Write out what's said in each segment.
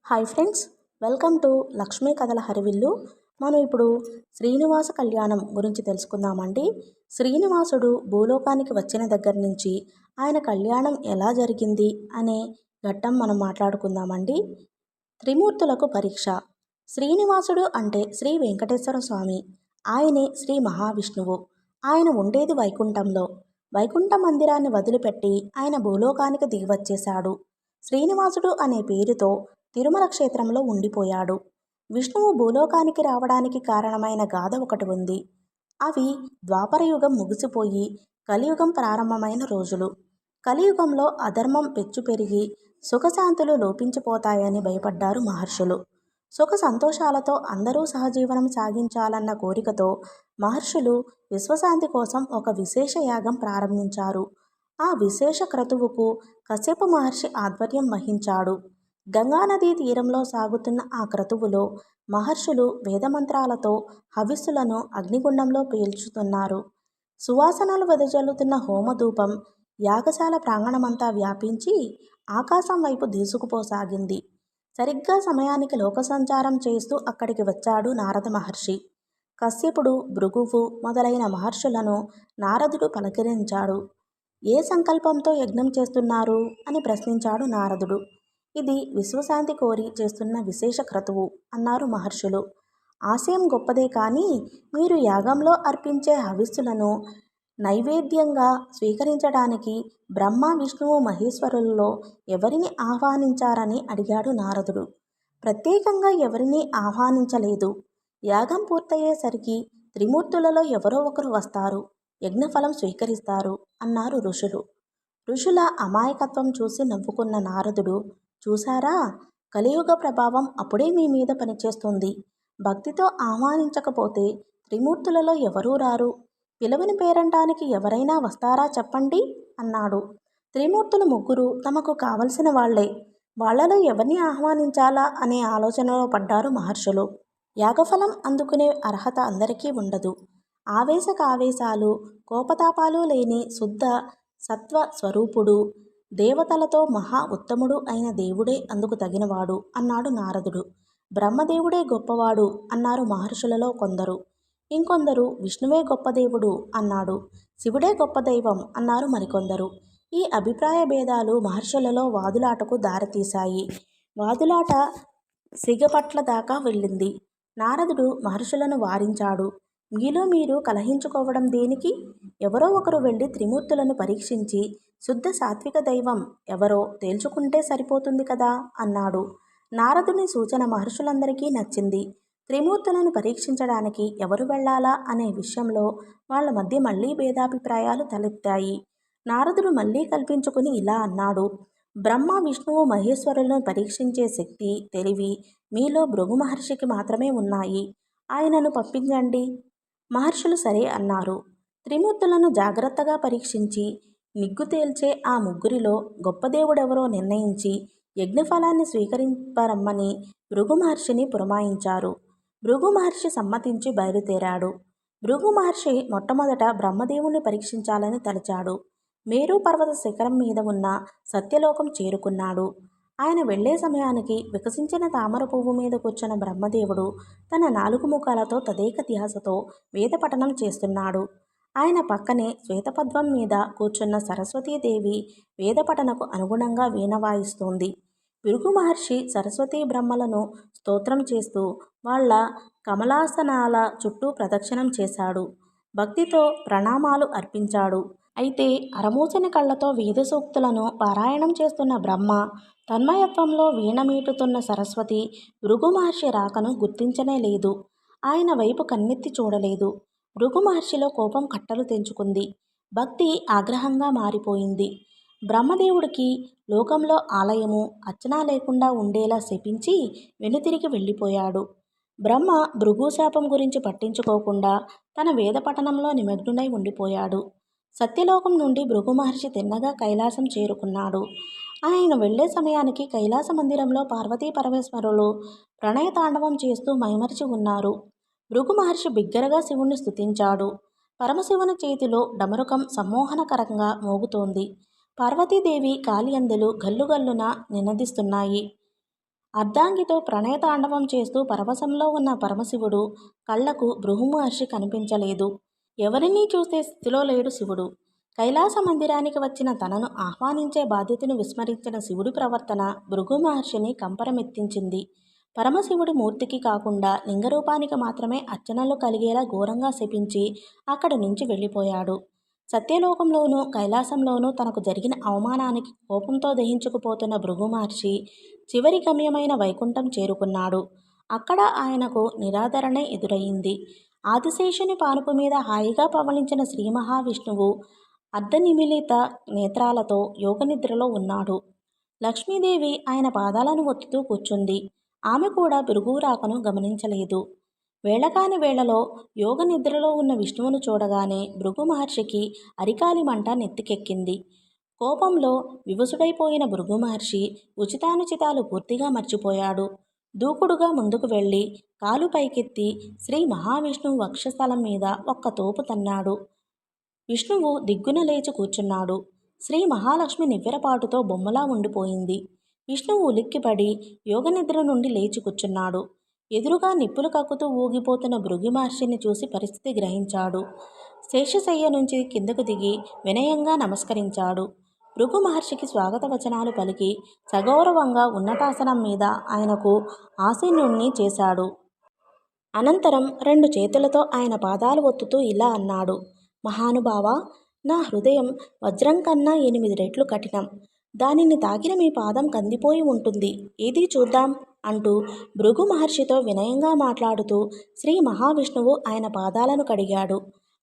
Hi friends, welcome to Lakshmi కథల హరివిల్లు. మనం ఇప్పుడు శ్రీనివాస కళ్యాణం గురించి తెలుసుకుందామండి. శ్రీనివాసుడు భూలోకానికి వచ్చిన దగ్గర నుంచి ఆయన కళ్యాణం ఎలా జరిగింది అనే ఘట్టం మనం మాట్లాడుకుందామండి. త్రిమూర్తులకు పరీక్ష. శ్రీనివాసుడు అంటే శ్రీ వెంకటేశ్వర స్వామి. ఆయనే శ్రీ మహావిష్ణువు. ఆయన ఉండేది వైకుంఠంలో. వైకుంఠ మందిరాన్ని వదిలిపెట్టి ఆయన భూలోకానికి దిగివచ్చేశాడు. శ్రీనివాసుడు అనే పేరుతో తిరుమల క్షేత్రంలో ఉండిపోయాడు. విష్ణువు భూలోకానికి రావడానికి కారణమైన గాథ ఒకటి ఉంది. అవి ద్వాపరయుగం ముగిసిపోయి కలియుగం ప్రారంభమైన రోజులు. కలియుగంలో అధర్మం పెచ్చు పెరిగి సుఖశాంతులు లోపించిపోతాయని భయపడ్డారు మహర్షులు. సుఖ సంతోషాలతో అందరూ సహజీవనం సాగించాలన్న కోరికతో మహర్షులు విశ్వశాంతి కోసం ఒక విశేష యాగం ప్రారంభించారు. ఆ విశేష క్రతువుకు కశ్యప మహర్షి ఆధ్వర్యం వహించాడు. గంగానదీ తీరంలో సాగుతున్న ఆ క్రతువులో మహర్షులు వేదమంత్రాలతో హవిస్సులను అగ్నిగుండంలో పేల్చుతున్నారు. సువాసనలు వెదజల్లుతున్న హోమధూపం యాగశాల ప్రాంగణమంతా వ్యాపించి ఆకాశం వైపు దూసుకుపోసాగింది. సరిగ్గా సమయానికి లోక సంచారం చేస్తూ అక్కడికి వచ్చాడు నారద మహర్షి. కశ్యపుడు, భృగువు మొదలైన మహర్షులను నారదుడు పలకరించాడు. ఏ సంకల్పంతో యజ్ఞం చేస్తున్నారు అని ప్రశ్నించాడు నారదుడు. ఇది విశ్వశాంతి కోరి చేస్తున్న విశేష క్రతువు అన్నారు మహర్షులు. ఆశయం గొప్పదే కానీ మీరు యాగంలో అర్పించే హవిస్సులను నైవేద్యంగా స్వీకరించడానికి బ్రహ్మ, విష్ణువు, మహేశ్వరులలో ఎవరిని ఆహ్వానించారని అడిగాడు నారదుడు. ప్రత్యేకంగా ఎవరినీ ఆహ్వానించలేదు. యాగం పూర్తయ్యేసరికి త్రిమూర్తులలో ఎవరో ఒకరు వస్తారు, యజ్ఞఫలం స్వీకరిస్తారు అన్నారు ఋషులు. ఋషుల అమాయకత్వం చూసి నవ్వుకున్న నారదుడు, చూశారా, కలియుగ ప్రభావం అప్పుడే మీ మీద పనిచేస్తుంది. భక్తితో ఆహ్వానించకపోతే త్రిమూర్తులలో ఎవరూ రారు. పిలవని పేరంటానికి ఎవరైనా వస్తారా చెప్పండి అన్నాడు. త్రిమూర్తులు ముగ్గురు తమకు కావలసిన వాళ్లే. వాళ్లలో ఎవరిని ఆహ్వానించాలా అనే ఆలోచనలో పడ్డారు మహర్షులు. యాగఫలం అందుకునే అర్హత అందరికీ ఉండదు. ఆవేశకావేశాలు, కోపతాపాలు లేని శుద్ధ సత్వ స్వరూపుడు, దేవతలతో మహా ఉత్తముడు అయిన దేవుడే అందుకు తగినవాడు అన్నాడు నారదుడు. బ్రహ్మదేవుడే గొప్పవాడు అన్నారు మహర్షులలో కొందరు. ఇంకొందరు విష్ణువే గొప్ప దేవుడు అన్నాడు. శివుడే గొప్ప దైవం అన్నారు మరికొందరు. ఈ అభిప్రాయ భేదాలు మహర్షులలో వాదులాటకు దారితీశాయి. వాదులాట సిగపట్ల దాకా వెళ్ళింది. నారదుడు మహర్షులను వారించాడు. మీలో మీరు కలహించుకోవడం దేనికి? ఎవరో ఒకరు వెళ్ళి త్రిమూర్తులను పరీక్షించి శుద్ధ సాత్విక దైవం ఎవరో తేల్చుకుంటే సరిపోతుంది కదా అన్నాడు. నారదుని సూచన మహర్షులందరికీ నచ్చింది. త్రిమూర్తులను పరీక్షించడానికి ఎవరు వెళ్ళాలా అనే విషయంలో వాళ్ల మధ్య మళ్లీ భేదాభిప్రాయాలు తలెత్తాయి. నారదుడు మళ్లీ కల్పించుకుని ఇలా అన్నాడు. బ్రహ్మ, విష్ణువు, మహేశ్వరులను పరీక్షించే శక్తి, తెలివి మీలో భృగు మహర్షికి మాత్రమే ఉన్నాయి. ఆయనను పంపించండి. మహర్షులు సరే అన్నారు. త్రిమూర్తులను జాగ్రత్తగా పరీక్షించి నిగ్గు తేల్చే ఆ ముగ్గురిలో గొప్ప దేవుడెవరో నిర్ణయించి యజ్ఞఫలాన్ని స్వీకరింపరమ్మని భృగు మహర్షిని పురమాయించారు. భృగు మహర్షి సమ్మతించి బయలుదేరాడు. భృగు మహర్షి మొట్టమొదట బ్రహ్మదేవుణ్ణి పరీక్షించాలని తలచాడు. మేరు పర్వత శిఖరం మీద ఉన్న సత్యలోకం చేరుకున్నాడు. ఆయన వెళ్లే సమయానికి వికసించిన తామర పువ్వు మీద కూర్చున్న బ్రహ్మదేవుడు తన 4 ముఖాలతో తదేక ధ్యాసతో వేదపఠనం చేస్తున్నాడు. ఆయన పక్కనే శ్వేతపద్మం మీద కూర్చున్న సరస్వతీదేవి వేదపఠనకు అనుగుణంగా వీణ వాయిస్తోంది. భృగు మహర్షి సరస్వతీ బ్రహ్మలను స్తోత్రం చేస్తూ వాళ్ల కమలాసనాల చుట్టూ ప్రదక్షిణం చేశాడు. భక్తితో ప్రణామాలు అర్పించాడు. అయితే అరమూసిన కళ్లతో వేద సూక్తులను పారాయణం చేస్తున్న బ్రహ్మ, తన్మయత్వంలో వీణ మీటుతున్న సరస్వతి భృగు మహర్షి రాకను గుర్తించనే లేదు. ఆయన వైపు కన్నెత్తి చూడలేదు. భృగు మహర్షిలో కోపం కట్టలు తెంచుకుంది. భక్తి ఆగ్రహంగా మారిపోయింది. బ్రహ్మదేవుడికి లోకంలో ఆలయము, అర్చన లేకుండా ఉండేలా శపించి వెనుతిరిగి వెళ్ళిపోయాడు. బ్రహ్మ భృగుశాపం గురించి పట్టించుకోకుండా తన వేద పఠనంలో నిమగ్నుడై ఉండిపోయాడు. సత్యలోకం నుండి భృగు మహర్షి తిన్నగా కైలాసం చేరుకున్నాడు. ఆయన వెళ్లే సమయానికి కైలాస మందిరంలో పార్వతీ పరమేశ్వరులు ప్రణయతాండవం చేస్తూ మైమరిచి ఉన్నారు. భృగు మహర్షి బిగ్గరగా శివుణ్ణి స్తుతించాడు. పరమశివుని చేతిలో డమరుకం సమ్మోహనకరంగా మోగుతోంది. పార్వతీదేవి కాలియందులు గల్లుగల్లున నినదిస్తున్నాయి. అర్ధాంగితో ప్రణయతాండవం చేస్తూ పరవశంలో ఉన్న పరమశివుడు కళ్లకు భృగు మహర్షి కనిపించలేదు. ఎవరినీ చూసే స్థితిలో లేడు శివుడు. కైలాస మందిరానికి వచ్చిన తనను ఆహ్వానించే బాధ్యతను విస్మరించిన శివుడి ప్రవర్తన భృగు మహర్షిని కంపరమెత్తించింది. పరమశివుడి మూర్తికి కాకుండా లింగరూపానికి మాత్రమే అర్చనలు కలిగేలా ఘోరంగా శపించి అక్కడి నుంచి వెళ్ళిపోయాడు. సత్యలోకంలోనూ కైలాసంలోనూ తనకు జరిగిన అవమానానికి కోపంతో దహించుకుపోతున్న భృగు మహర్షి చివరి గమ్యమైన వైకుంఠం చేరుకున్నాడు. అక్కడ ఆయనకు నిరాదరణే ఎదురయ్యింది. ఆదిశేషుని పానుపు మీద హాయిగా పవళించిన శ్రీ మహావిష్ణువు అర్ధనిమిలిత నేత్రాలతో యోగనిద్రలో ఉన్నాడు. లక్ష్మీదేవి ఆయన పాదాలను ఒత్తుతూ కూర్చుంది. ఆమె కూడా భృగువు రాకను గమనించలేదు. వేళకాని వేళలో యోగ నిద్రలో ఉన్న విష్ణువును చూడగానే భృగు మహర్షికి అరికాలి మంట నెత్తికెక్కింది. కోపంలో వివసుడైపోయిన భృగు మహర్షి ఉచితానుచితాలు పూర్తిగా మర్చిపోయాడు. దూకుడుగా ముందుకు వెళ్ళి కాలు పైకెత్తి శ్రీ మహావిష్ణువు వక్షస్థలం మీద ఒక్క తోపు తన్నాడు. విష్ణువు దిగ్గున లేచి కూర్చున్నాడు. శ్రీ మహాలక్ష్మి నివ్వెరపాటుతో బొమ్మలా ఉండిపోయింది. విష్ణువు ఉలిక్కిపడి యోగనిద్ర నుండి లేచి కూర్చున్నాడు. ఎదురుగా నిప్పులు కక్కుతూ ఊగిపోతున్న భృగు మహర్షిని చూసి పరిస్థితి గ్రహించాడు. శేషశయ్య నుంచి కిందకు దిగి వినయంగా నమస్కరించాడు. భృగు మహర్షికి స్వాగత వచనాలు పలికి సగౌరవంగా ఉన్నతాసనం మీద ఆయనకు ఆసీనుణ్ణి చేశాడు. అనంతరం 2 చేతులతో ఆయన పాదాలు ఒత్తుతూ ఇలా అన్నాడు. మహానుభావా, నా హృదయం వజ్రం కన్నా 8 రెట్లు కఠినం. దానిని తాకిన మీ పాదం కందిపోయి ఉంటుంది. ఏది చూద్దాం అంటూ భృగు మహర్షితో వినయంగా మాట్లాడుతూ శ్రీ మహావిష్ణువు ఆయన పాదాలను కడిగాడు.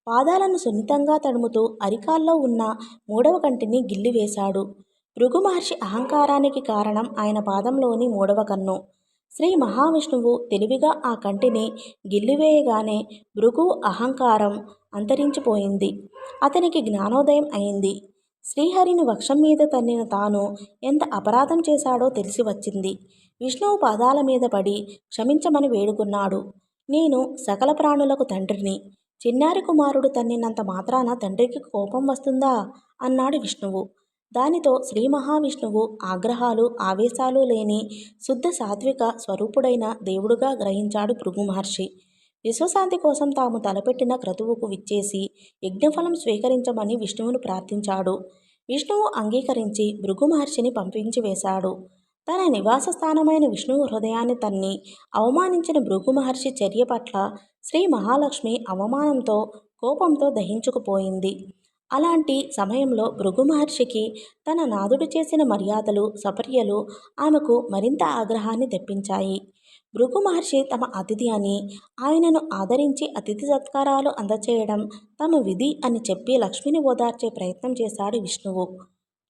పాదాలను సున్నితంగా తడుముతూ అరికాల్లో ఉన్న 3వ కంటిని గిల్లివేశాడు. భృగు మహర్షి అహంకారానికి కారణం ఆయన పాదంలోని 3వ కన్ను. శ్రీ మహావిష్ణువు తెలివిగా ఆ కంటిని గిల్లివేయగానే భృగు అహంకారం అంతరించిపోయింది. అతనికి జ్ఞానోదయం అయింది. శ్రీహరిని వక్షం మీద తన్నిన తాను ఎంత అపరాధం చేశాడో తెలిసి వచ్చింది. విష్ణువు పాదాల మీద పడి క్షమించమని వేడుకున్నాడు. నేను సకల ప్రాణులకు తండ్రిని. చిన్నారి కుమారుడు తన్నినంత మాత్రాన తండ్రికి కోపం వస్తుందా అన్నాడు విష్ణువు. దానితో శ్రీ మహావిష్ణువు ఆగ్రహాలు ఆవేశాలు లేని శుద్ధ సాత్విక స్వరూపుడైన దేవుడుగా గ్రహించాడు భృగు మహర్షి. విశ్వశాంతి కోసం తాము తలపెట్టిన క్రతువుకు విచ్చేసి యజ్ఞఫలం స్వీకరించమని విష్ణువును ప్రార్థించాడు. విష్ణువు అంగీకరించి భృగు మహర్షిని పంపించి వేశాడు. తన నివాస స్థానమైన విష్ణువు హృదయాన్ని తన్ని అవమానించిన భృగు మహర్షి చర్య పట్ల శ్రీ మహాలక్ష్మి అవమానంతో కోపంతో దహించుకుపోయింది. అలాంటి సమయంలో భృగు మహర్షికి తన నాదుడు చేసిన మర్యాదలు సపర్యలు ఆమెకు మరింత ఆగ్రహాన్ని తెప్పించాయి. భృగు మహర్షి తమ అతిథి అని, ఆయనను ఆదరించి అతిథి సత్కారాలు అందచేయడం తమ విధి అని చెప్పి లక్ష్మిని ఓదార్చే ప్రయత్నం చేశాడు విష్ణువు.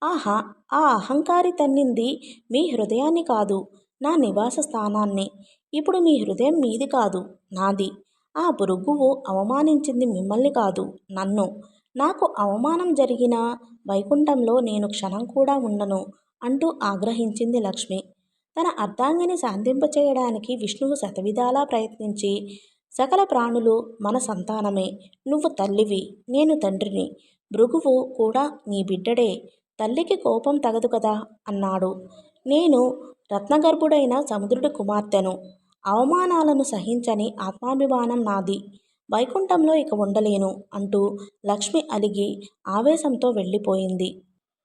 ఆహా, ఆ అహంకారి తన్నింది మీ హృదయాన్ని కాదు, నా నివాస స్థానాన్ని. ఇప్పుడు మీ హృదయం మీది కాదు, నాది. ఆ భృగువు అవమానించింది మిమ్మల్ని కాదు, నన్ను. నాకు అవమానం జరిగిన వైకుంఠంలో నేను క్షణం కూడా ఉండను అంటూ ఆగ్రహించింది లక్ష్మి. తన అర్ధాంగిని శాంతింపచేయడానికి విష్ణువు శతవిధాలా ప్రయత్నించి సకల ప్రాణులు మన సంతానమే. నువ్వు తల్లివి, నేను తండ్రిని. భృగువు కూడా నీ బిడ్డడే. తల్లికి కోపం తగదు కదా అన్నాడు. నేను రత్నగర్భుడైన సముద్రుడి కుమార్తెను. అవమానాలను సహించని ఆత్మాభిమానం నాది. వైకుంఠంలో ఇక ఉండలేను అంటూ లక్ష్మి అలిగి ఆవేశంతో వెళ్ళిపోయింది.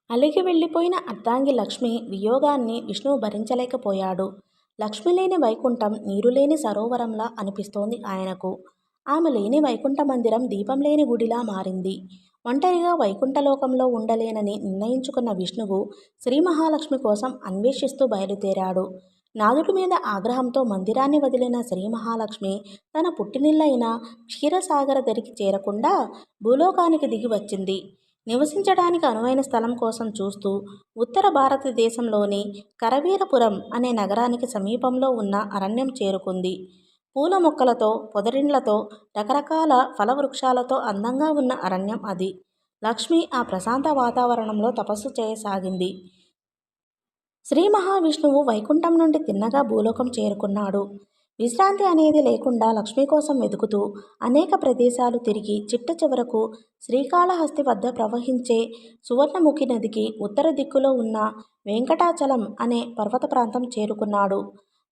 అలిగి వెళ్ళిపోయిన అర్ధాంగి లక్ష్మి వియోగాన్ని విష్ణువు భరించలేకపోయాడు. లక్ష్మి లేని వైకుంఠం నీరులేని సరోవరంలా అనిపిస్తోంది ఆయనకు. ఆమె లేని వైకుంఠ మందిరం దీపం లేని గుడిలా మారింది. ఒంటరిగా వైకుంఠలోకంలో ఉండలేనని నిర్ణయించుకున్న విష్ణువు శ్రీ మహాలక్ష్మి కోసం అన్వేషిస్తూ బయలుదేరాడు. నాదుడి మీద ఆగ్రహంతో మందిరాన్ని వదిలిన శ్రీ మహాలక్ష్మి తన పుట్టినిల్లైన క్షీరసాగర దరికి చేరకుండా భూలోకానికి దిగి వచ్చింది. నివసించడానికి అనువైన స్థలం కోసం చూస్తూ ఉత్తర భారతదేశంలోని కరవీరపురం అనే నగరానికి సమీపంలో ఉన్న అరణ్యం చేరుకుంది. పూల మొక్కలతో పొదరిండ్లతో రకరకాల ఫలవృక్షాలతో అందంగా ఉన్న అరణ్యం అది. లక్ష్మి ఆ ప్రశాంత వాతావరణంలో తపస్సు చేయసాగింది. శ్రీ మహావిష్ణువు వైకుంఠం నుండి తిన్నగా భూలోకం చేరుకున్నాడు. విశ్రాంతి అనేది లేకుండా లక్ష్మి కోసం వెతుకుతూ అనేక ప్రదేశాలు తిరిగి చిట్ట చివరకు శ్రీకాళహస్తి వద్ద ప్రవహించే సువర్ణముఖి నదికి ఉత్తర దిక్కులో ఉన్న వెంకటాచలం అనే పర్వత ప్రాంతం చేరుకున్నాడు.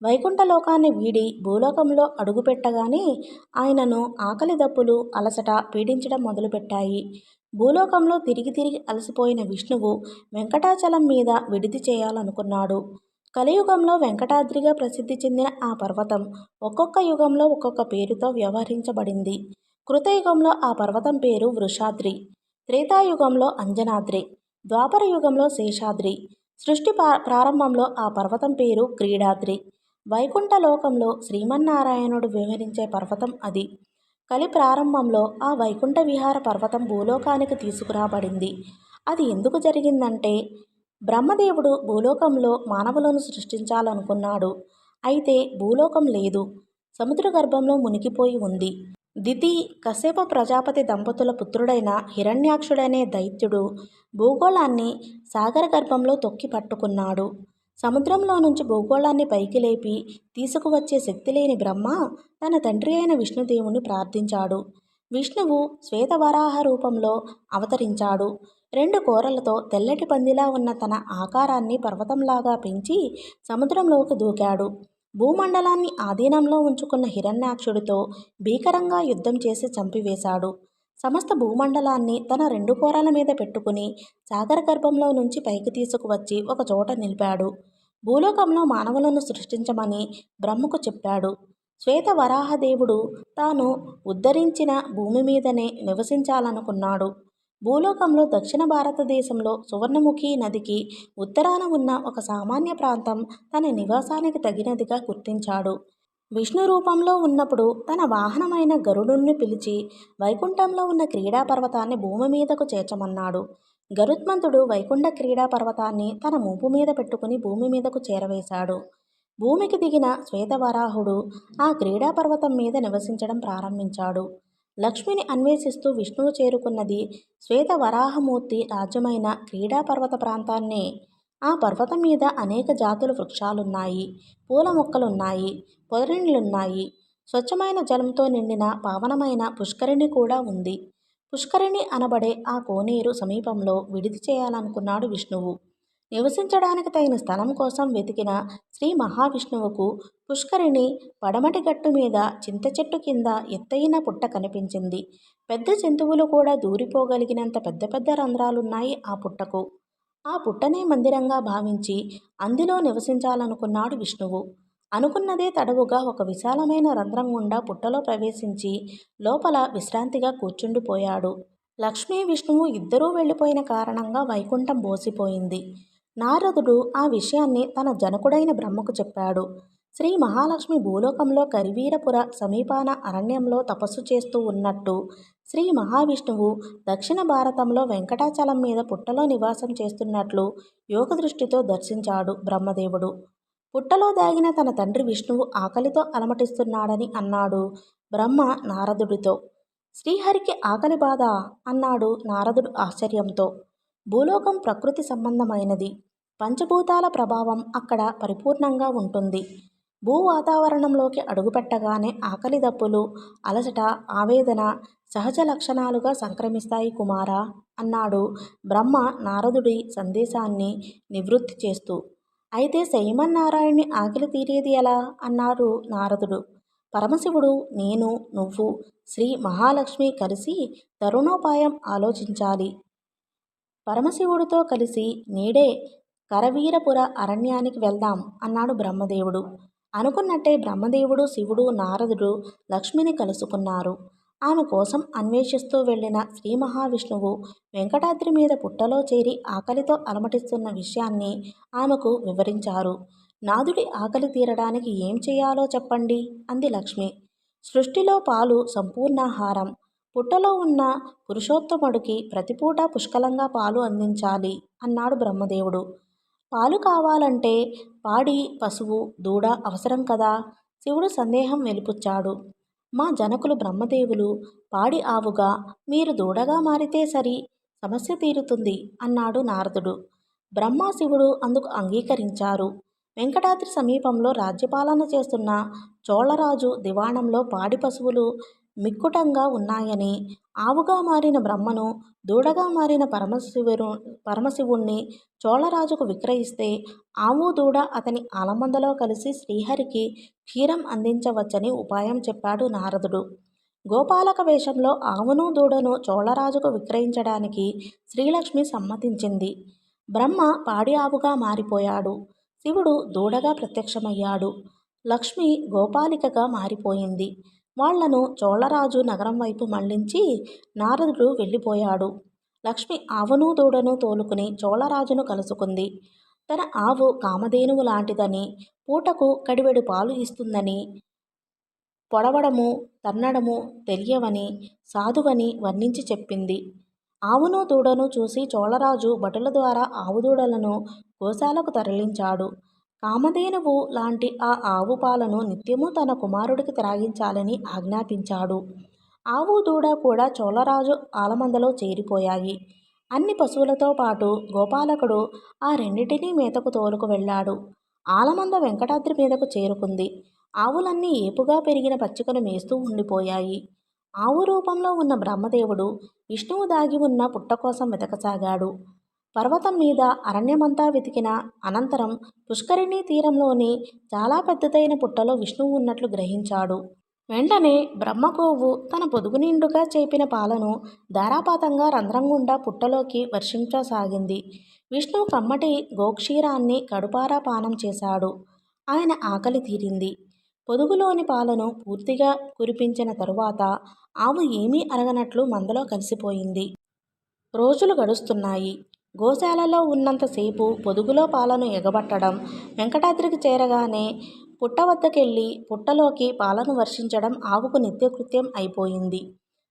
వైకుంఠలోకాన్ని వీడి భూలోకంలో అడుగుపెట్టగానే ఆయనను ఆకలి దప్పులు అలసట పీడించడం మొదలుపెట్టాయి. భూలోకంలో తిరిగి తిరిగి అలసిపోయిన విష్ణువు వెంకటాచలం మీద విడిది చేయాలనుకున్నాడు. కలియుగంలో వెంకటాద్రిగా ప్రసిద్ధి చెందిన ఆ పర్వతం ఒక్కొక్క యుగంలో ఒక్కొక్క పేరుతో వ్యవహరించబడింది. కృతయుగంలో ఆ పర్వతం పేరు వృషాద్రి, త్రేతాయుగంలో అంజనాద్రి, ద్వాపర యుగంలో శేషాద్రి, సృష్టి ప్రారంభంలో ఆ పర్వతం పేరు క్రీడాద్రి. వైకుంఠ లోకంలో శ్రీమన్నారాయణుడు వివరించే పర్వతం అది. కలి ప్రారంభంలో ఆ వైకుంఠ విహార పర్వతం భూలోకానికి తీసుకురాబడింది. అది ఎందుకు జరిగిందంటే, బ్రహ్మదేవుడు భూలోకంలో మానవులను సృష్టించాలనుకున్నాడు. అయితే భూలోకం లేదు, సముద్ర గర్భంలో మునిగిపోయి ఉంది. దితి కశ్యప ప్రజాపతి దంపతుల పుత్రుడైన హిరణ్యాక్షుడనే దైత్యుడు భూగోళాన్ని సాగర గర్భంలో తొక్కి పట్టుకున్నాడు. సముద్రంలో నుంచి భూగోళాన్ని పైకి లేపి తీసుకువచ్చే శక్తి లేని బ్రహ్మ తన తండ్రి అయిన విష్ణుదేవుని ప్రార్థించాడు. విష్ణువు శ్వేతవరాహ రూపంలో అవతరించాడు. 2 కోరలతో తెల్లటి పందిలా ఉన్న తన ఆకారాన్ని పర్వతంలాగా పెంచి సముద్రంలోకి దూకాడు. భూమండలాన్ని ఆధీనంలో ఉంచుకున్న హిరణ్యాక్షుడితో భీకరంగా యుద్ధం చేసి చంపివేశాడు. సమస్త భూమండలాన్ని తన 2 కోరల మీద పెట్టుకుని సాగర గర్భంలో నుంచి పైకి తీసుకువచ్చి ఒక చోట నిలిపాడు. భూలోకంలో మానవులను సృష్టించమని బ్రహ్మకు చెప్పాడు. శ్వేతవరాహదేవుడు తాను ఉద్ధరించిన భూమి మీదనే నివసించాలనుకున్నాడు. భూలోకంలో దక్షిణ భారతదేశంలో సువర్ణముఖి నదికి ఉత్తరాన ఉన్న ఒక సామాన్య ప్రాంతం తన నివాసానికి తగినదిగా గుర్తించాడు. విష్ణు రూపంలో ఉన్నప్పుడు తన వాహనమైన గరుడుని పిలిచి వైకుంఠంలో ఉన్న క్రీడా పర్వతాన్ని భూమి మీదకు చేర్చమన్నాడు. గరుత్మంతుడు వైకుంఠ క్రీడా పర్వతాన్ని తన మూపు మీద పెట్టుకుని భూమి మీదకు చేరవేశాడు. భూమికి దిగిన శ్వేతవరాహుడు ఆ క్రీడా పర్వతం మీద నివసించడం ప్రారంభించాడు. లక్ష్మిని అన్వేషిస్తూ విష్ణువు చేరుకున్నది శ్వేతవరాహమూర్తి రాజ్యమైన క్రీడా పర్వత ప్రాంతాన్నే. ఆ పర్వతం మీద అనేక జాతుల వృక్షాలున్నాయి, పూల మొక్కలున్నాయి, పొదరిండ్లున్నాయి. స్వచ్ఛమైన జలంతో నిండిన పావనమైన పుష్కరిణి కూడా ఉంది. పుష్కరిణి అనబడే ఆ కోనేరు సమీపంలో విడిది చేయాలనుకున్నాడు విష్ణువు. నివసించడానికి తగిన స్థలం కోసం వెతికిన శ్రీ మహావిష్ణువుకు పుష్కరిణి పడమటి గట్టు మీద చింత చెట్టు కింద ఎత్తైన పుట్ట కనిపించింది. పెద్ద జంతువులు కూడా దూరిపోగలిగినంత పెద్ద పెద్ద రంధ్రాలున్నాయి ఆ పుట్టకు. ఆ పుట్టనే మందిరంగా భావించి అందులో నివసించాలనుకున్నాడు విష్ణువు. అనుకున్నదే తడవుగా ఒక విశాలమైన రంధ్రం గుండా పుట్టలో ప్రవేశించి లోపల విశ్రాంతిగా కూర్చుండిపోయాడు. లక్ష్మీ విష్ణువు ఇద్దరూ వెళ్ళిపోయిన కారణంగా వైకుంఠం బోసిపోయింది. నారదుడు ఆ విషయాన్ని తన జనకుడైన బ్రహ్మకు చెప్పాడు. శ్రీ మహాలక్ష్మి భూలోకంలో కరివీరపుర సమీపాన అరణ్యంలో తపస్సు చేస్తూ ఉన్నట్టు, శ్రీ మహావిష్ణువు దక్షిణ భారతంలో వెంకటాచలం మీద పుట్టలో నివాసం చేస్తున్నట్లు యోగదృష్టితో దర్శించాడు బ్రహ్మదేవుడు. పుట్టలో దాగిన తన తండ్రి విష్ణువు ఆకలితో అలమటిస్తున్నాడని అన్నాడు బ్రహ్మ నారదుడితో. శ్రీహరికి ఆకలి బాధ అన్నాడు నారదుడు ఆశ్చర్యంతో. భూలోకం ప్రకృతి సంబంధమైనది. పంచభూతాల ప్రభావం అక్కడ పరిపూర్ణంగా ఉంటుంది. భూ వాతావరణంలోకి అడుగుపెట్టగానే ఆకలి దప్పులు, అలసట, ఆవేదన సహజ లక్షణాలుగా సంక్రమిస్తాయి కుమారా అన్నాడు బ్రహ్మ నారదుడి సందేశాన్ని నివృత్తి చేస్తూ. అయితే శ్రీమన్నారాయణుని ఆకలి తీరేది ఎలా అన్నాడు నారదుడు. పరమశివుడు, నేను, నువ్వు, శ్రీ మహాలక్ష్మి కలిసి తరుణోపాయం ఆలోచించాలి. పరమశివుడితో కలిసి నేడే కరవీరపుర అరణ్యానికి వెళ్దాం అన్నాడు బ్రహ్మదేవుడు. అనుకున్నట్టే బ్రహ్మదేవుడు, శివుడు, నారదుడు లక్ష్మిని కలుసుకున్నారు. ఆమె కోసం అన్వేషిస్తూ వెళ్ళిన శ్రీ మహావిష్ణువు వెంకటాద్రి మీద పుట్టలో చేరి ఆకలితో అలమటిస్తున్న విషయాన్ని ఆమెకు వివరించారు. నాదుడి ఆకలి తీరడానికి ఏం చేయాలో చెప్పండి అంది లక్ష్మి. సృష్టిలో పాలు సంపూర్ణాహారం. పుట్టలో ఉన్న పురుషోత్తముడికి ప్రతిపూట పుష్కలంగా పాలు అందించాలి అన్నాడు బ్రహ్మదేవుడు. పాలు కావాలంటే పాడి, పశువు, దూడ అవసరం కదా. శివుడు సందేహం వెలిపుచ్చాడు. మా జనకులు బ్రహ్మదేవులు పాడి ఆవుగా, మీరు దూడగా మారితే సరి, సమస్య తీరుతుంది అన్నాడు నారదుడు. బ్రహ్మ, శివుడు అందుకు అంగీకరించారు. వెంకటాద్రి సమీపంలో రాజ్యపాలన చేస్తున్న చోళరాజు దివాణంలో పాడి పశువులు మిక్కుటంగా ఉన్నాయని, ఆవుగా మారిన బ్రహ్మను, దూడగా మారిన పరమశివుణ్ణి చోళరాజుకు విక్రయిస్తే ఆవు దూడ అతని ఆలమందలో కలిసి శ్రీహరికి క్షీరం అందించవచ్చని ఉపాయం చెప్పాడు నారదుడు. గోపాలక వేషంలో ఆవును దూడను చోళరాజుకు విక్రయించడానికి శ్రీలక్ష్మి సమ్మతించింది. బ్రహ్మ పాడి ఆవుగా మారిపోయాడు. శివుడు దూడగా ప్రత్యక్షమయ్యాడు. లక్ష్మి గోపాలికగా మారిపోయింది. వాళ్లను చోళరాజు నగరం వైపు మళ్లించి నారదుడు వెళ్ళిపోయాడు. లక్ష్మి ఆవును దూడను తోలుకుని చోళరాజును కలుసుకుంది. తన ఆవు కామధేనువు లాంటిదని, పూటకు కడివెడు పాలు ఇస్తుందని, పొడవడము తన్నడము తెలియవని, సాధువని వర్ణించి చెప్పింది. ఆవును దూడను చూసి చోళరాజు భటుల ద్వారా ఆవు దూడలను గోశాలకు తరలించాడు. కామధేనువు లాంటి ఆ ఆవు పాలను నిత్యము తన కుమారుడికి త్రాగించాలని ఆజ్ఞాపించాడు. ఆవు దూడ కూడా చోళరాజు ఆలమందలో చేరిపోయాయి. అన్ని పశువులతో పాటు గోపాలకుడు ఆ రెండిటినీ మేతకు తోలుకు వెళ్ళాడు. ఆలమంద వెంకటాద్రి మీదకు చేరుకుంది. ఆవులన్నీ ఏపుగా పెరిగిన పచ్చికను మేస్తూ ఉండిపోయాయి. ఆవు రూపంలో ఉన్న బ్రహ్మదేవుడు విష్ణువు దాగి ఉన్న పుట్ట కోసం వెతకసాగాడు. పర్వతం మీద అరణ్యమంతా వెతికిన అనంతరం పుష్కరిణీ తీరంలోని చాలా పెద్దదైన పుట్టలో విష్ణువు ఉన్నట్లు గ్రహించాడు. వెంటనే బ్రహ్మగోవు తన పొదుగు నిండుగా చేపిన పాలను ధారాపాతంగా రంధ్రం గుండా పుట్టలోకి వర్షించసాగింది. విష్ణువు కమ్మటి గోక్షీరాన్ని కడుపారా పానం చేశాడు. ఆయన ఆకలి తీరింది. పొదుగులోని పాలను పూర్తిగా కురిపించిన తరువాత ఆవు ఏమీ అరగనట్లు మందలో కలిసిపోయింది. రోజులు గడుస్తున్నాయి. గోశాలలో ఉన్నంతసేపు పొదుగులో పాలను ఎగబట్టడం, వెంకటాద్రికి చేరగానే పుట్ట వద్దకెళ్ళి పుట్టలోకి పాలను వర్షించడం ఆవుకు నిత్యకృత్యం అయిపోయింది.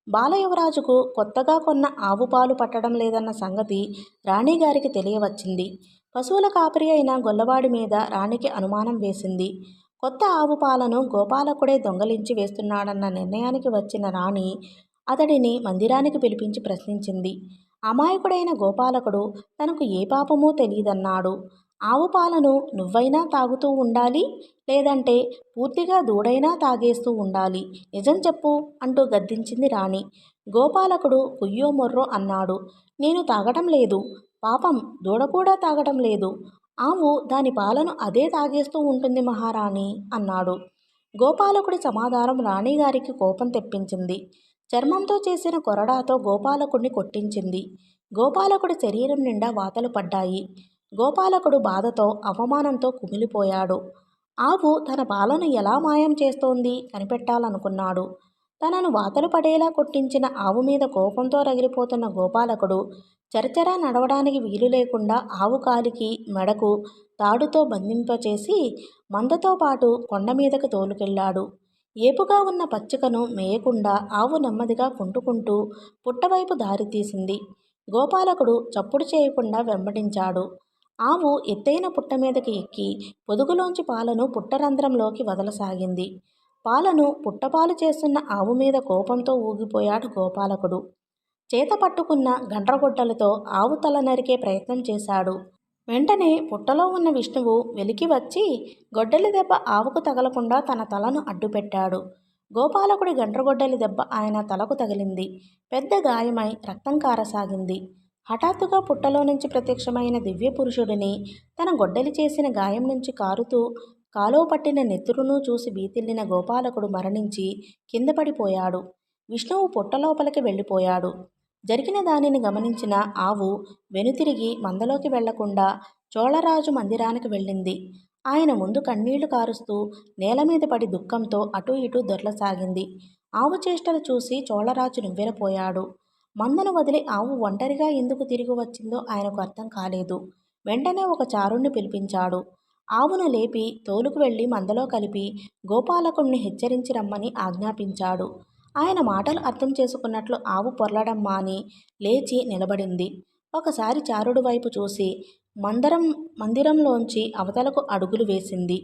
బాలయువరాజుకు కొత్తగా కొన్న ఆవు పాలు పట్టడం లేదన్న సంగతి రాణిగారికి తెలియవచ్చింది. పశువుల కాపరి అయిన గొల్లవాడి మీద రాణికి అనుమానం వేసింది. కొత్త ఆవు పాలను గోపాలకుడే దొంగలించి వేస్తున్నాడన్న నిర్ణయానికి వచ్చిన రాణి అతడిని మందిరానికి పిలిపించి ప్రశ్నించింది. అమాయకుడైన గోపాలకుడు తనకు ఏ పాపమూ తెలియదన్నాడు. ఆవు పాలను నువ్వైనా తాగుతూ ఉండాలి, లేదంటే పూర్తిగా దూడైనా తాగేస్తూ ఉండాలి, నిజం చెప్పు అంటూ గద్దించింది రాణి. గోపాలకుడు కుయ్యో మొర్రో అన్నాడు. నేను తాగటం లేదు. పాపం, దూడ కూడా తాగటం లేదు. ఆవు దాని పాలను అదే తాగేస్తూ ఉంటుంది మహారాణి అన్నాడు. గోపాలకుడి సమాధానం రాణిగారికి కోపం తెప్పించింది. చర్మంతో చేసిన కొరడాతో గోపాలకుడిని కొట్టించింది. గోపాలకుడి శరీరం నిండా వాతలు పడ్డాయి. గోపాలకుడు బాధతో అవమానంతో కుమిలిపోయాడు. ఆవు తన పాలను ఎలా మాయం చేస్తోంది కనిపెట్టాలనుకున్నాడు. తనను వాతలు పడేలా కొట్టించిన ఆవు మీద కోపంతో రగిలిపోతున్న గోపాలకుడు చరచరా నడవడానికి వీలు లేకుండా ఆవు కాలికి మెడకు తాడుతో బంధింపచేసి మందతో పాటు కొండ మీదకు తోలుకెళ్లాడు. ఏపుగా ఉన్న పచ్చికను మేయకుండా ఆవు నెమ్మదిగా కుంటుకుంటూ పుట్టవైపు దారితీసింది. గోపాలకుడు చప్పుడు చేయకుండా వెంబడించాడు. ఆవు ఎత్తైన పుట్ట మీదకి ఎక్కి పొదుగులోంచి పాలను పుట్టరంధ్రంలోకి వదలసాగింది. పాలను పుట్టపాలు చేస్తున్న ఆవు మీద కోపంతో ఊగిపోయాడు గోపాలకుడు. చేత పట్టుకున్న గండ్రగొడ్డలతో ఆవు తల నరికే ప్రయత్నం చేశాడు. వెంటనే పుట్టలో ఉన్న విష్ణువు వెలికి వచ్చి గొడ్డలి దెబ్బ ఆవుకు తగలకుండా తన తలను అడ్డుపెట్టాడు. గోపాలకుడి గండ్రగొడ్డలి దెబ్బ ఆయన తలకు తగిలింది. పెద్ద గాయమై రక్తం కారసాగింది. హఠాత్తుగా పుట్టలో నుంచి ప్రత్యక్షమైన దివ్య పురుషుడిని, తన గొడ్డలి చేసిన గాయం నుంచి కారుతూ కాలువ పట్టిన నెత్తురును చూసి బీతిల్లిన గోపాలకుడు మరణించి కింద పడిపోయాడు. విష్ణువు పుట్టలోపలికి వెళ్ళిపోయాడు. జరిగిన దానిని గమనించిన ఆవు వెనుతిరిగి మందలోకి వెళ్లకుండా చోళరాజు మందిరానికి వెళ్ళింది. ఆయన ముందు కన్నీళ్లు కారుస్తూ నేల మీద పడి దుఃఖంతో అటూ ఇటూ దొర్లసాగింది. ఆవు చేష్టలు చూసి చోళరాజు నివ్వెరపోయాడు. మందను వదిలి ఆవు ఒంటరిగా ఎందుకు తిరిగి వచ్చిందో ఆయనకు అర్థం కాలేదు. వెంటనే ఒక చారుణ్ణి పిలిపించాడు. ఆవును లేపి తోలుకు వెళ్లి మందలో కలిపి గోపాలకుణ్ణి హెచ్చరించి రమ్మని ఆజ్ఞాపించాడు. ఆయన మాటలు అర్థం చేసుకున్నట్లు ఆవు పొర్లడం మాని లేచి నిలబడింది. ఒకసారి చారుడు వైపు చూసి మందిరంలోంచి అవతలకు అడుగులు వేసింది.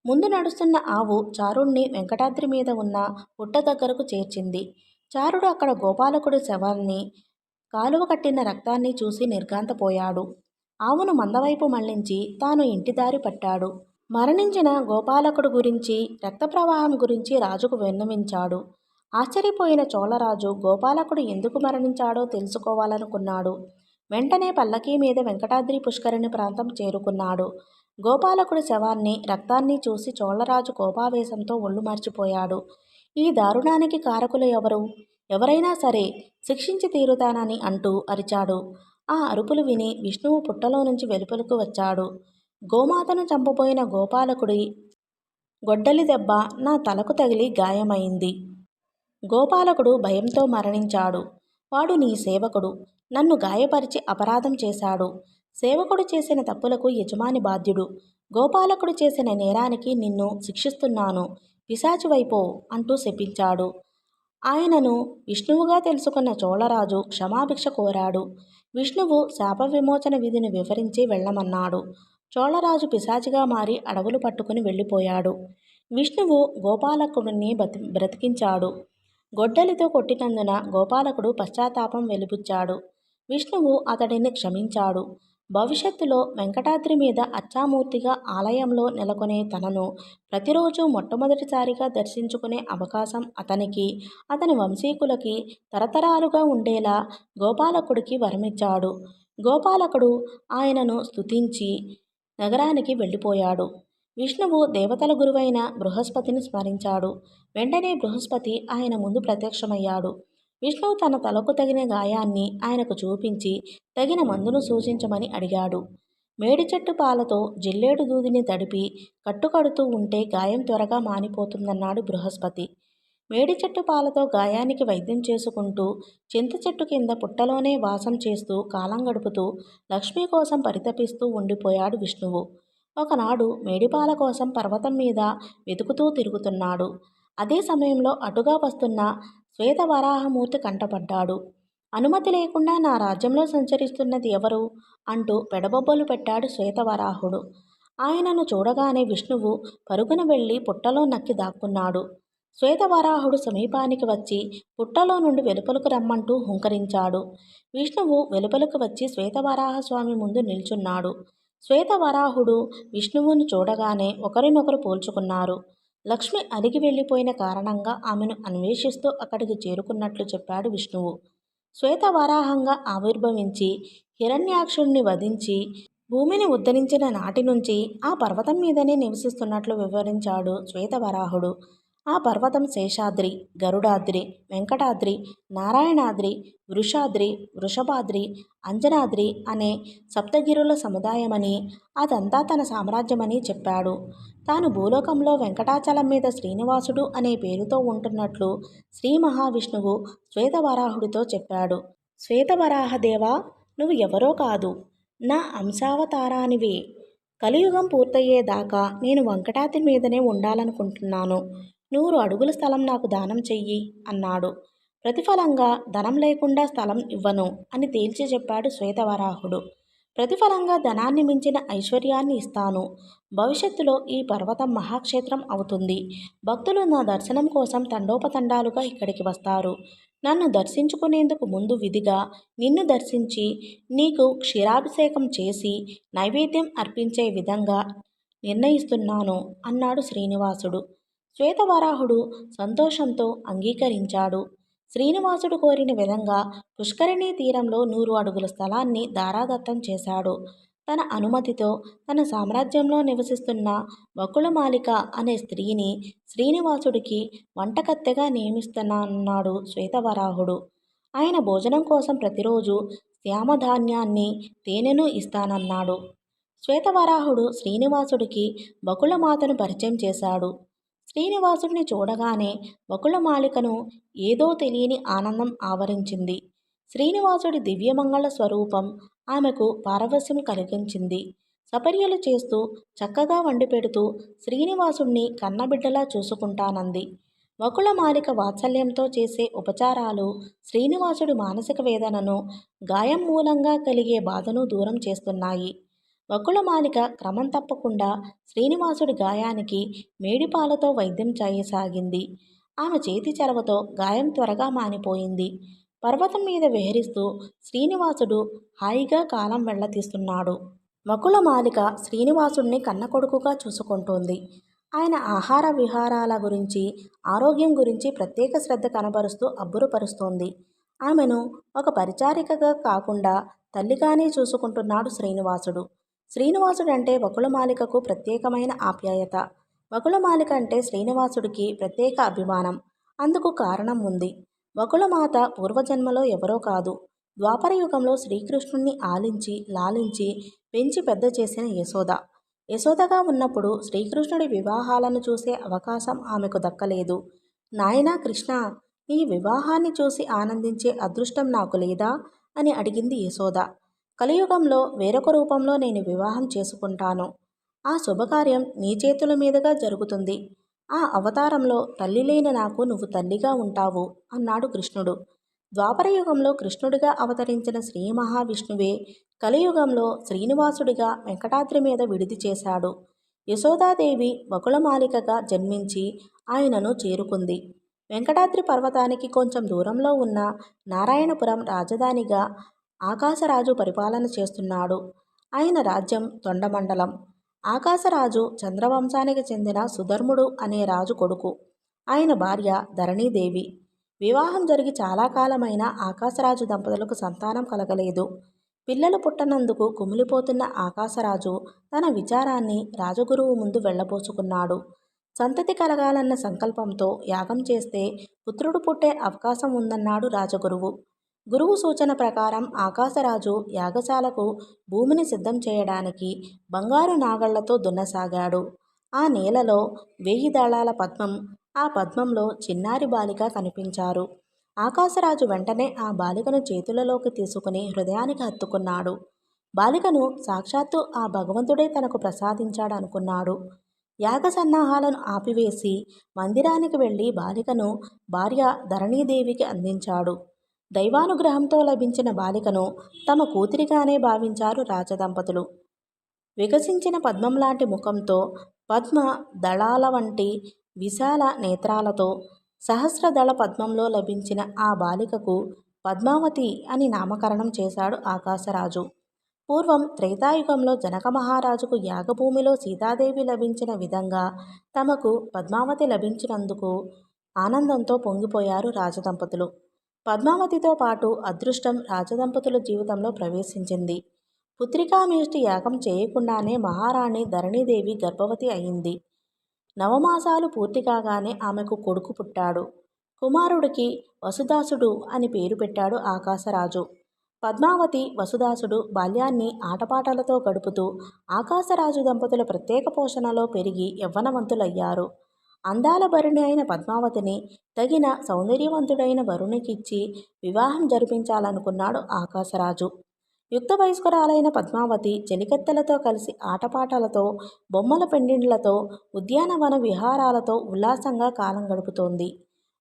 ముందు నడుస్తున్న ఆవు చారుణ్ణి వెంకటాద్రి మీద ఉన్న పుట్ట దగ్గరకు చేర్చింది. చారుడు అక్కడ గోపాలకుడి శవాన్ని, కాలువ కట్టిన రక్తాన్ని చూసి నిర్ఘాంతపోయాడు. ఆవును మందవైపు మళ్లించి తాను ఇంటి దారి పట్టాడు. మరణించిన గోపాలకుడు గురించి, రక్త ప్రవాహం గురించి రాజుకు విన్నవించాడు. ఆశ్చర్యపోయిన చోళరాజు గోపాలకుడు ఎందుకు మరణించాడో తెలుసుకోవాలనుకున్నాడు. వెంటనే పల్లకీ మీద వెంకటాద్రి పుష్కరిణి ప్రాంతం చేరుకున్నాడు. గోపాలకుడి శవాన్ని, రక్తాన్ని చూసి చోళరాజు కోపావేశంతో ఒళ్ళు మర్చిపోయాడు. ఈ దారుణానికి కారకులు ఎవరు? ఎవరైనా సరే శిక్షించి తీరుతానని అంటూ అరిచాడు. ఆ అరుపులు విని విష్ణువు పుట్టలో నుంచి వెలుపలకు వచ్చాడు. గోమాతను చంపబోయిన గోపాలకుడి గొడ్డలి దెబ్బ నా తలకు తగిలి గాయమైంది. గోపాలకుడు భయంతో మరణించాడు. వాడు నీ సేవకుడు. నన్ను గాయపరిచి అపరాధం చేశాడు. సేవకుడు చేసిన తప్పులకు యజమాని బాధ్యుడు. గోపాలకుడు చేసిన నేరానికి నిన్ను శిక్షిస్తున్నాను. పిశాచివైపో అంటూ శపించాడు. ఆయనను విష్ణువుగా తెలుసుకున్న చోళరాజు క్షమాభిక్ష కోరాడు. విష్ణువు శాప విమోచన విధిని వివరించి వెళ్ళమన్నాడు. చోళరాజు పిశాచిగా మారి అడవులు పట్టుకుని వెళ్ళిపోయాడు. విష్ణువు గోపాలకుడిని బ్రతికించాడు. గొడ్డలితో కొట్టినందున గోపాలకుడు పశ్చాత్తాపం వెలిబుచ్చాడు. విష్ణువు అతడిని క్షమించాడు. భవిష్యత్తులో వెంకటాద్రి మీద అర్చామూర్తిగా ఆలయంలో నెలకొనే తనను ప్రతిరోజు మొట్టమొదటిసారిగా దర్శించుకునే అవకాశం అతనికి, అతని వంశీకులకి తరతరాలుగా ఉండేలా గోపాలకుడికి వరమిచ్చాడు. గోపాలకుడు ఆయనను స్తుతించి నగరానికి వెళ్ళిపోయాడు. విష్ణువు దేవతల గురువైన బృహస్పతిని స్మరించాడు. వెంటనే బృహస్పతి ఆయన ముందు ప్రత్యక్షమయ్యాడు. విష్ణువు తన తలకు తగిన గాయాన్ని ఆయనకు చూపించి తగిన మందును సూచించమని అడిగాడు. మేడి చెట్టు పాలతో జిల్లేడు దూదిని తడిపి కట్టుకడుతూ ఉంటే గాయం త్వరగా మానిపోతుందన్నాడు బృహస్పతి. మేడి చెట్టు పాలతో గాయానికి వైద్యం చేసుకుంటూ చింత చెట్టు కింద పుట్టలోనే వాసం చేస్తూ కాలం గడుపుతూ లక్ష్మి కోసం పరితపిస్తూ ఉండిపోయాడు విష్ణువు. ఒకనాడు మేడిపాల కోసం పర్వతం మీద వెతుకుతూ తిరుగుతున్నాడు. అదే సమయంలో అటుగా వస్తున్న శ్వేతవరాహమూర్తి కంటపడ్డాడు. అనుమతి లేకుండా నా రాజ్యంలో సంచరిస్తున్నది ఎవరు అంటూ పెడబొబ్బలు పెట్టాడు శ్వేతవరాహుడు. ఆయనను చూడగానే విష్ణువు పరుగున వెళ్ళి పుట్టలో నక్కి దాక్కున్నాడు. శ్వేతవరాహుడు సమీపానికి వచ్చి పుట్టలో నుండి వెలుపలకు రమ్మంటూ హుంకరించాడు. విష్ణువు వెలుపలకు వచ్చి శ్వేతవరాహస్వామి ముందు నిల్చున్నాడు. శ్వేతవరాహుడు విష్ణువును చూడగానే ఒకరినొకరు పోల్చుకున్నారు. లక్ష్మి అలిగి వెళ్ళిపోయిన కారణంగా ఆమెను అన్వేషిస్తూ అక్కడికి చేరుకున్నట్లు చెప్పాడు విష్ణువు. శ్వేతవరాహంగా ఆవిర్భవించి హిరణ్యాక్షుణ్ణి వధించి భూమిని ఉద్ధరించిన నాటి నుంచి ఆ పర్వతం మీదనే నివసిస్తున్నట్లు వివరించాడు శ్వేతవరాహుడు. ఆ పర్వతం శేషాద్రి, గరుడాద్రి, వెంకటాద్రి, నారాయణాద్రి, వృషాద్రి, వృషభాద్రి, అంజనాద్రి అనే సప్తగిరుల సముదాయమని, అదంతా తన సామ్రాజ్యమని చెప్పాడు. తాను భూలోకంలో వెంకటాచలం మీద శ్రీనివాసుడు అనే పేరుతో ఉంటున్నట్లు శ్రీ మహావిష్ణువు శ్వేతవరాహుడితో చెప్పాడు. శ్వేతవరాహదేవా, నువ్వు ఎవరో కాదు, నా అంశావతారానివే. కలియుగం పూర్తయ్యేదాకా నేను వెంకటాద్రి మీదనే ఉండాలనుకుంటున్నాను. 100 అడుగుల స్థలం నాకు దానం చెయ్యి అన్నాడు. ప్రతిఫలంగా ధనం లేకుండా స్థలం ఇవ్వను అని తేల్చి చెప్పాడు శ్వేతవరాహుడు. ప్రతిఫలంగా ధనాన్ని మించిన ఐశ్వర్యాన్ని ఇస్తాను. భవిష్యత్తులో ఈ పర్వతం మహాక్షేత్రం అవుతుంది. భక్తులు నా దర్శనం కోసం తండోపతండాలుగా ఇక్కడికి వస్తారు. నన్ను దర్శించుకునేందుకు ముందు విధిగా నిన్ను దర్శించి నీకు క్షీరాభిషేకం చేసి నైవేద్యం అర్పించే విధంగా నిర్ణయిస్తున్నాను అన్నాడు శ్రీనివాసుడు. శ్వేతవరాహుడు సంతోషంతో అంగీకరించాడు. శ్రీనివాసుడు కోరిన విధంగా పుష్కరిణీ తీరంలో 100 అడుగుల స్థలాన్ని దారాదత్తం చేశాడు. తన అనుమతితో తన సామ్రాజ్యంలో నివసిస్తున్న వకుళమాలిక అనే స్త్రీని శ్రీనివాసుడికి వంటకత్తెగా నియమిస్తున్నాడు శ్వేతవరాహుడు. ఆయన భోజనం కోసం ప్రతిరోజు శ్యామధాన్యాన్ని, తేనెను ఇస్తానన్నాడు. శ్వేతవరాహుడు శ్రీనివాసుడికి వకుళమాతను పరిచయం చేశాడు. శ్రీనివాసుడిని చూడగానే వకుళమాలికను ఏదో తెలియని ఆనందం ఆవరించింది. శ్రీనివాసుడి దివ్యమంగళ స్వరూపం ఆమెకు పారవస్యం కలిగించింది. సపర్యలు చేస్తూ చక్కగా వండి పెడుతూ శ్రీనివాసుడిని కన్నబిడ్డలా చూసుకుంటానంది. వకుళమాలిక వాత్సల్యంతో చేసే ఉపచారాలు శ్రీనివాసుడి మానసిక వేదనను, గాయం మూలంగా కలిగే బాధను దూరం చేస్తున్నాయి. వకుళమాలిక క్రమం తప్పకుండా శ్రీనివాసుడి గాయానికి మేడిపాలతో వైద్యం చేయసాగింది. ఆమె చేతి చలవతో గాయం త్వరగా మానిపోయింది. పర్వతం మీద విహరిస్తూ శ్రీనివాసుడు హాయిగా కాలం వెళ్లతీస్తున్నాడు. వకుళమాలిక శ్రీనివాసుడిని కన్నకొడుకుగా చూసుకుంటోంది. ఆయన ఆహార విహారాల గురించి, ఆరోగ్యం గురించి ప్రత్యేక శ్రద్ధ కనబరుస్తూ అబ్బురపరుస్తోంది. ఆమెను ఒక పరిచారికగా కాకుండా తల్లిగానే చూసుకుంటున్నాడు శ్రీనివాసుడు. శ్రీనివాసుడంటే వకుళమాలికకు ప్రత్యేకమైన ఆప్యాయత. వకుళమాలిక అంటే శ్రీనివాసుడికి ప్రత్యేక అభిమానం. అందుకు కారణం ఉంది. వకుళమాత పూర్వజన్మలో ఎవరో కాదు, ద్వాపరయుగంలో శ్రీకృష్ణుణ్ణి ఆలించి లాలించి పెంచి పెద్ద చేసిన యశోద. యశోదగా ఉన్నప్పుడు శ్రీకృష్ణుడి వివాహాలను చూసే అవకాశం ఆమెకు దక్కలేదు. నాయనా కృష్ణ, నీ వివాహాన్ని చూసి ఆనందించే అదృష్టం నాకు లేదా అని అడిగింది యశోద. కలియుగంలో వేరొక రూపంలో నేను వివాహం చేసుకుంటాను. ఆ శుభకార్యం నీ చేతుల మీదుగా జరుగుతుంది. ఆ అవతారంలో తల్లి లేని నాకు నువ్వు తల్లిగా ఉంటావు అన్నాడు కృష్ణుడు. ద్వాపరయుగంలో కృష్ణుడిగా అవతరించిన శ్రీ మహావిష్ణువే కలియుగంలో శ్రీనివాసుడిగా వెంకటాద్రి మీద విడిది చేశాడు. యశోదాదేవి వకుళమాలికగా జన్మించి ఆయనను చేరుకుంది. వెంకటాద్రి పర్వతానికి కొంచెం దూరంలో ఉన్న నారాయణపురం రాజధానిగా ఆకాశరాజు పరిపాలన చేస్తున్నాడు. ఆయన రాజ్యం తొండమండలం. ఆకాశరాజు చంద్రవంశానికి చెందిన సుధర్ముడు అనే రాజు కొడుకు. ఆయన భార్య ధరణీదేవి. వివాహం జరిగి చాలా కాలమైన ఆకాశరాజు దంపతులకు సంతానం కలగలేదు. పిల్లలు పుట్టనందుకు కుమిలిపోతున్న ఆకాశరాజు తన విచారాన్ని రాజగురువు ముందు వెళ్ళబోసుకున్నాడు. సంతతి కలగాలన్న సంకల్పంతో యాగం చేస్తే పుత్రుడు పుట్టే అవకాశం ఉందన్నాడు రాజగురువు. గురువు సూచన ప్రకారం ఆకాశరాజు యాగశాలకు భూమిని సిద్ధం చేయడానికి బంగారు నాగళ్లతో దున్నసాగాడు. ఆ నేలలో 1000 దళాల పద్మం, ఆ పద్మంలో చిన్నారి బాలిక కనిపించారు. ఆకాశరాజు వెంటనే ఆ బాలికను చేతులలోకి తీసుకుని హృదయానికి హత్తుకున్నాడు. బాలికను సాక్షాత్తు ఆ భగవంతుడే తనకు ప్రసాదించాడనుకున్నాడు. యాగ సన్నాహాలను ఆపివేసి మందిరానికి వెళ్ళి బాలికను భార్య ధరణీదేవికి అందించాడు. దైవానుగ్రహంతో లభించిన బాలికను తమ కూతురిగానే భావించారు రాజదంపతులు. వికసించిన పద్మంలాంటి ముఖంతో, పద్మ దళాల వంటి విశాల నేత్రాలతో సహస్రదళ పద్మంలో లభించిన ఆ బాలికకు పద్మావతి అని నామకరణం చేశాడు ఆకాశరాజు. పూర్వం త్రేతాయుగంలో జనక మహారాజుకు యాగభూమిలో సీతాదేవి లభించిన విధంగా తమకు పద్మావతి లభించినందుకు ఆనందంతో పొంగిపోయారు రాజదంపతులు. పద్మావతితో పాటు అదృష్టం రాజదంపతుల జీవితంలో ప్రవేశించింది. పుత్రికామేష్టి యాగం చేయకుండానే మహారాణి ధరణీదేవి గర్భవతి అయింది. 9 మాసాలు పూర్తి కాగానే ఆమెకు కొడుకు పుట్టాడు. కుమారుడికి వసుదాసుడు అని పేరు పెట్టాడు ఆకాశరాజు. పద్మావతి, వసుదాసుడు బాల్యాన్ని ఆటపాటలతో గడుపుతూ ఆకాశరాజు దంపతుల ప్రత్యేక పోషణలో పెరిగి యవ్వనవంతులయ్యారు. అందాల భరిణి అయిన పద్మావతిని తగిన సౌందర్యవంతుడైన వరునికిచ్చి వివాహం జరిపించాలనుకున్నాడు ఆకాశరాజు. యుక్త వయస్కురాలైన పద్మావతి చెలికత్తెలతో కలిసి ఆటపాటలతో, బొమ్మల పెండిండ్లతో, ఉద్యానవన విహారాలతో ఉల్లాసంగా కాలం గడుపుతోంది.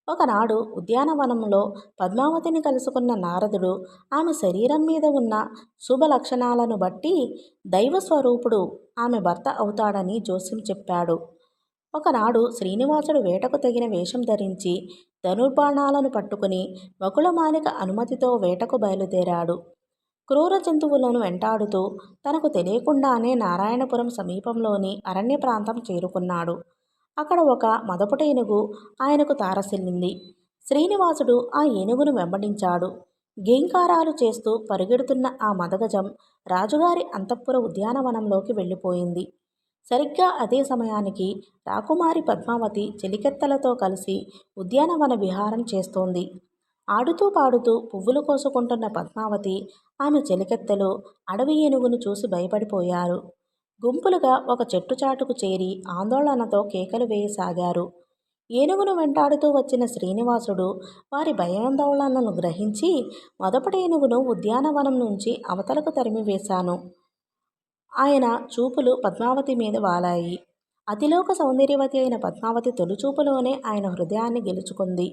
ఒకనాడు ఉద్యానవనంలో పద్మావతిని కలుసుకున్న నారదుడు ఆమె శరీరం మీద ఉన్న శుభ లక్షణాలను బట్టి దైవస్వరూపుడు ఆమె భర్త అవుతాడని జోస్యం చెప్పాడు. ఒకనాడు శ్రీనివాసుడు వేటకు తగిన వేషం ధరించి ధనుర్బాణాలను పట్టుకుని వకుళమాలిక అనుమతితో వేటకు బయలుదేరాడు. క్రూర జంతువులను వెంటాడుతూ తనకు తెలియకుండానే నారాయణపురం సమీపంలోని అరణ్య ప్రాంతం చేరుకున్నాడు. అక్కడ ఒక మదపుట ఏనుగు ఆయనకు తారసిల్లింది. శ్రీనివాసుడు ఆ ఏనుగును వెంబడించాడు. గేంకారాలు చేస్తూ పరుగెడుతున్న ఆ మదగజం రాజుగారి అంతఃపుర ఉద్యానవనంలోకి వెళ్ళిపోయింది. సరిగ్గా అదే సమయానికి రాకుమారి పద్మావతి చెలికెత్తలతో కలిసి ఉద్యానవన విహారం చేస్తోంది. ఆడుతూ పాడుతూ పువ్వులు కోసుకుంటున్న పద్మావతి, ఆమె చెలికెత్తెలు అడవి ఏనుగును చూసి భయపడిపోయారు. గుంపులుగా ఒక చెట్టు చాటుకు చేరి ఆందోళనతో కేకలు వేయసాగారు. ఏనుగును వెంటాడుతూ వచ్చిన శ్రీనివాసుడు వారి భయాందోళనలను గ్రహించి మొదపటి ఏనుగును ఉద్యానవనం నుంచి అవతలకు తరిమివేశాను. ఆయన చూపులు పద్మావతి మీద వాలాయి. అతిలోక సౌందర్యవతి అయిన పద్మావతి తొలిచూపులోనే ఆయన హృదయాన్ని గెలుచుకుంది.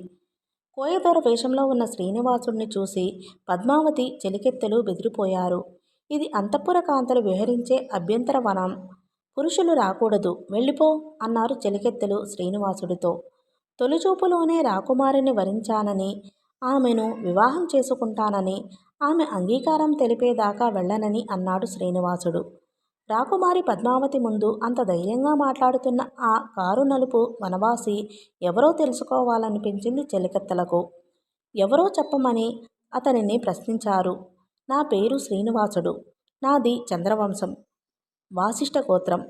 కోయదొర వేషంలో ఉన్న శ్రీనివాసుడిని చూసి పద్మావతి చెలికెత్తెలు బెదిరిపోయారు. ఇది అంతఃపుర కాంతలు విహరించే అభ్యంతర వనం. పురుషులు రాకూడదు, వెళ్ళిపో అన్నారు చెలికెత్తెలు శ్రీనివాసుడితో. తొలిచూపులోనే రాకుమారిని వరించానని, ఆమెను వివాహం చేసుకుంటానని, ఆమె అంగీకారం తెలిపేదాకా వెళ్ళనని అన్నాడు శ్రీనివాసుడు. రాకుమారి పద్మావతి ముందు అంత ధైర్యంగా మాట్లాడుతున్న ఆ కారు నలుపు వనవాసి ఎవరో తెలుసుకోవాలనిపించింది చెలికత్తెలకు. ఎవరో చెప్పమని అతనిని ప్రశ్నించారు. నా పేరు శ్రీనివాసుడు. నాది చంద్రవంశం. వాసిష్ఠ గోత్రం.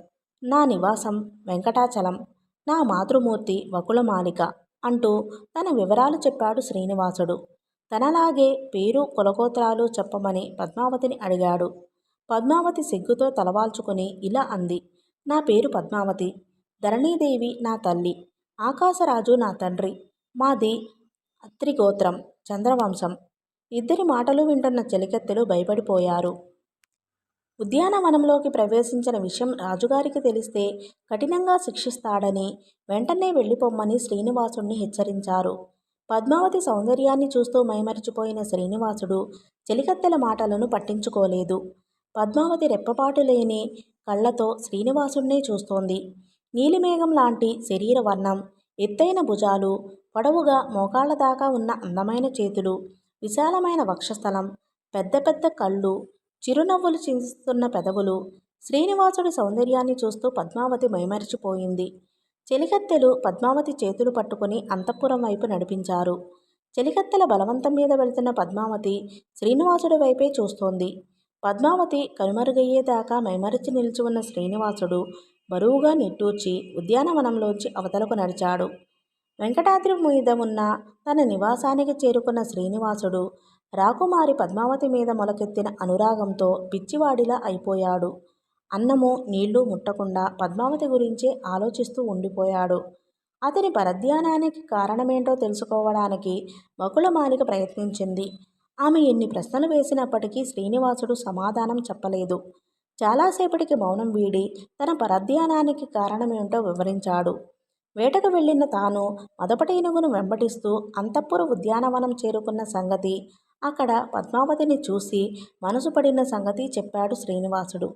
నా నివాసం వెంకటాచలం. నా మాతృమూర్తి వకుళమాలిక అంటూ తన వివరాలు చెప్పాడు శ్రీనివాసుడు. తనలాగే పేరు కులగోత్రాలు చెప్పమని పద్మావతిని అడిగాడు. పద్మావతి సిగ్గుతో తలవాల్చుకుని ఇలా అంది. నా పేరు పద్మావతి. ధరణీదేవి నా తల్లి. ఆకాశరాజు నా తండ్రి. మాది అత్రిగోత్రం, చంద్రవంశం. ఇద్దరి మాటలు వింటున్న చెలికత్తెలు భయపడిపోయారు. ఉద్యానవనంలోకి ప్రవేశించిన విషయం రాజుగారికి తెలిస్తే కఠినంగా శిక్షిస్తాడని వెంటనే వెళ్ళిపోమ్మని శ్రీనివాసుడిని హెచ్చరించారు. పద్మావతి సౌందర్యాన్ని చూస్తూ మైమరిచిపోయిన శ్రీనివాసుడు చెలికత్తెల మాటలను పట్టించుకోలేదు. పద్మావతి రెప్పపాటు లేని కళ్ళతో శ్రీనివాసుడినే చూస్తోంది. నీలిమేఘం లాంటి శరీర వర్ణం, ఎత్తైన భుజాలు, పొడవుగా మోకాళ్ల దాకా ఉన్న అందమైన చేతులు, విశాలమైన వక్షస్థలం, పెద్ద పెద్ద కళ్ళు, చిరునవ్వులు చిందిస్తున్న పెదవులు. శ్రీనివాసుడి సౌందర్యాన్ని చూస్తూ పద్మావతి మైమరిచిపోయింది. చెలికత్తెలు పద్మావతి చేతులు పట్టుకుని అంతఃపురం వైపు నడిపించారు. చెలికత్తెల బలవంతం మీద వెళ్తున్న పద్మావతి శ్రీనివాసుడి వైపే చూస్తోంది. పద్మావతి కనుమరుగయ్యేదాకా మైమరిచి నిలిచి ఉన్న శ్రీనివాసుడు బరువుగా నిట్టూర్చి ఉద్యానవనంలోంచి అవతలకు నడిచాడు. వెంకటాద్రి మీద ఉన్న తన నివాసానికి చేరుకున్న శ్రీనివాసుడు రాకుమారి పద్మావతి మీద మొలకెత్తిన అనురాగంతో పిచ్చివాడిలా అయిపోయాడు. అన్నము నీళ్లు ముట్టకుండా పద్మావతి గురించే ఆలోచిస్తూ ఉండిపోయాడు. అతని పరధ్యానానికి కారణమేంటో తెలుసుకోవడానికి వకుళమాలిక ప్రయత్నించింది. ఆమె ఎన్ని ప్రశ్నలు వేసినప్పటికీ శ్రీనివాసుడు సమాధానం చెప్పలేదు. చాలాసేపటికి మౌనం వీడి తన పరధ్యానానికి కారణమేంటో వివరించాడు. వేటకు వెళ్ళిన తాను మదపటేనుగును వెంబడిస్తూ అంతఃపుర ఉద్యానవనం చేరుకున్న సంగతి, అక్కడ పద్మావతిని చూసి మనసు పడిన సంగతి చెప్పాడు శ్రీనివాసుడు.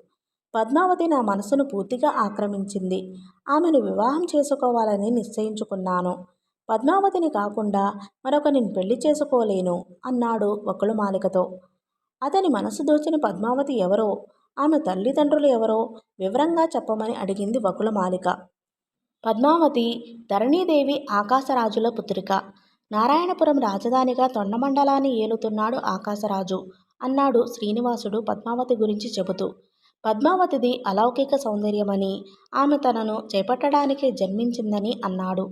పద్మావతి నా మనసును పూర్తిగా ఆక్రమించింది. ఆమెను వివాహం చేసుకోవాలని నిశ్చయించుకున్నాను. పద్మావతిని కాకుండా మరొకరిని పెళ్లి చేసుకోలేను అన్నాడు వకుళమాలికతో. అతని మనసు దోచిన పద్మావతి ఎవరో, ఆమె తల్లిదండ్రులు ఎవరో వివరంగా చెప్పమని అడిగింది వకుళమాలిక. పద్మావతి ధరణీదేవి ఆకాశరాజుల పుత్రిక. నారాయణపురం రాజధానిగా తొండమండలాన్ని ఏలుతున్నాడు ఆకాశరాజు అన్నాడు శ్రీనివాసుడు పద్మావతి గురించి చెబుతూ. పద్మావతిది అలౌకిక సౌందర్యమని, ఆమె తనను చేపట్టడానికే జన్మించిందని అన్నాడు.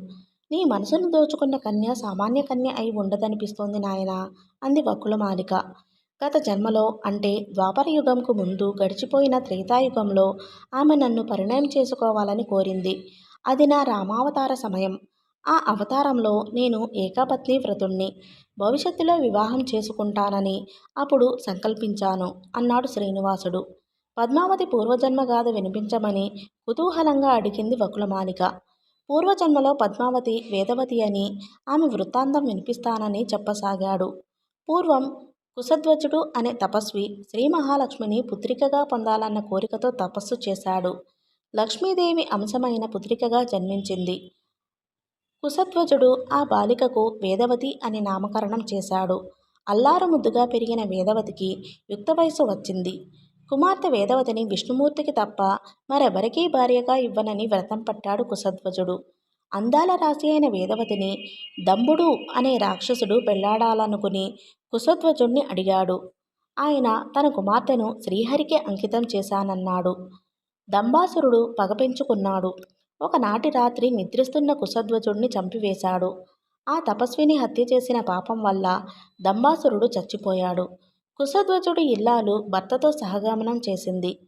నీ మనసును దోచుకున్న కన్య సామాన్య కన్య అయి ఉండదనిపిస్తోంది నాయనా అంది వకుళమాలిక. గత జన్మలో అంటే ద్వాపరయుగంకు ముందు గడిచిపోయిన త్రేతాయుగంలో ఆమె నన్ను పరిణయం చేసుకోవాలని కోరింది. అది నా రామావతార సమయం. ఆ అవతారంలో నేను ఏకపత్ని వ్రతుణ్ణి. భవిష్యత్తులో వివాహం చేసుకుంటానని అప్పుడు సంకల్పించాను అన్నాడు శ్రీనివాసుడు. పద్మావతి పూర్వజన్మ గాథ వినిపించమని కుతూహలంగా అడిగింది వకుళమాలిక. పూర్వజన్మలో పద్మావతి వేదవతి అని, ఆమె వృత్తాంతం వినిపిస్తానని చెప్పసాగాడు. పూర్వం కుశధ్వజుడు అనే తపస్వి శ్రీ మహాలక్ష్మిని పుత్రికగా పొందాలన్న కోరికతో తపస్సు చేశాడు. లక్ష్మీదేవి అంశమైన పుత్రికగా జన్మించింది. కుశధ్వజుడు ఆ బాలికకు వేదవతి అని నామకరణం చేశాడు. అల్లారు ముద్దుగా పెరిగిన వేదవతికి యుక్త వయసు వచ్చింది. కుమార్తె వేదవతిని విష్ణుమూర్తికి తప్ప మరెవరికీ భార్యగా ఇవ్వనని వ్రతం పట్టాడు కుశధ్వజుడు. అందాల రాశి అయిన వేదవతిని దంభుడు అనే రాక్షసుడు పెళ్లాడాలనుకుని కుశధ్వజుణ్ణి అడిగాడు. ఆయన తన కుమార్తెను శ్రీహరికి అంకితం చేశానన్నాడు. దంబాసురుడు పగ పెంచుకున్నాడు. ఒకనాటి రాత్రి నిద్రిస్తున్న కుశధ్వజుణ్ణి చంపివేశాడు. ఆ తపస్విని హత్య చేసిన పాపం వల్ల దంబాసురుడు చచ్చిపోయాడు. కుశధ్వజుడి ఇల్లాలు భర్తతో సహగమనం చేసింది.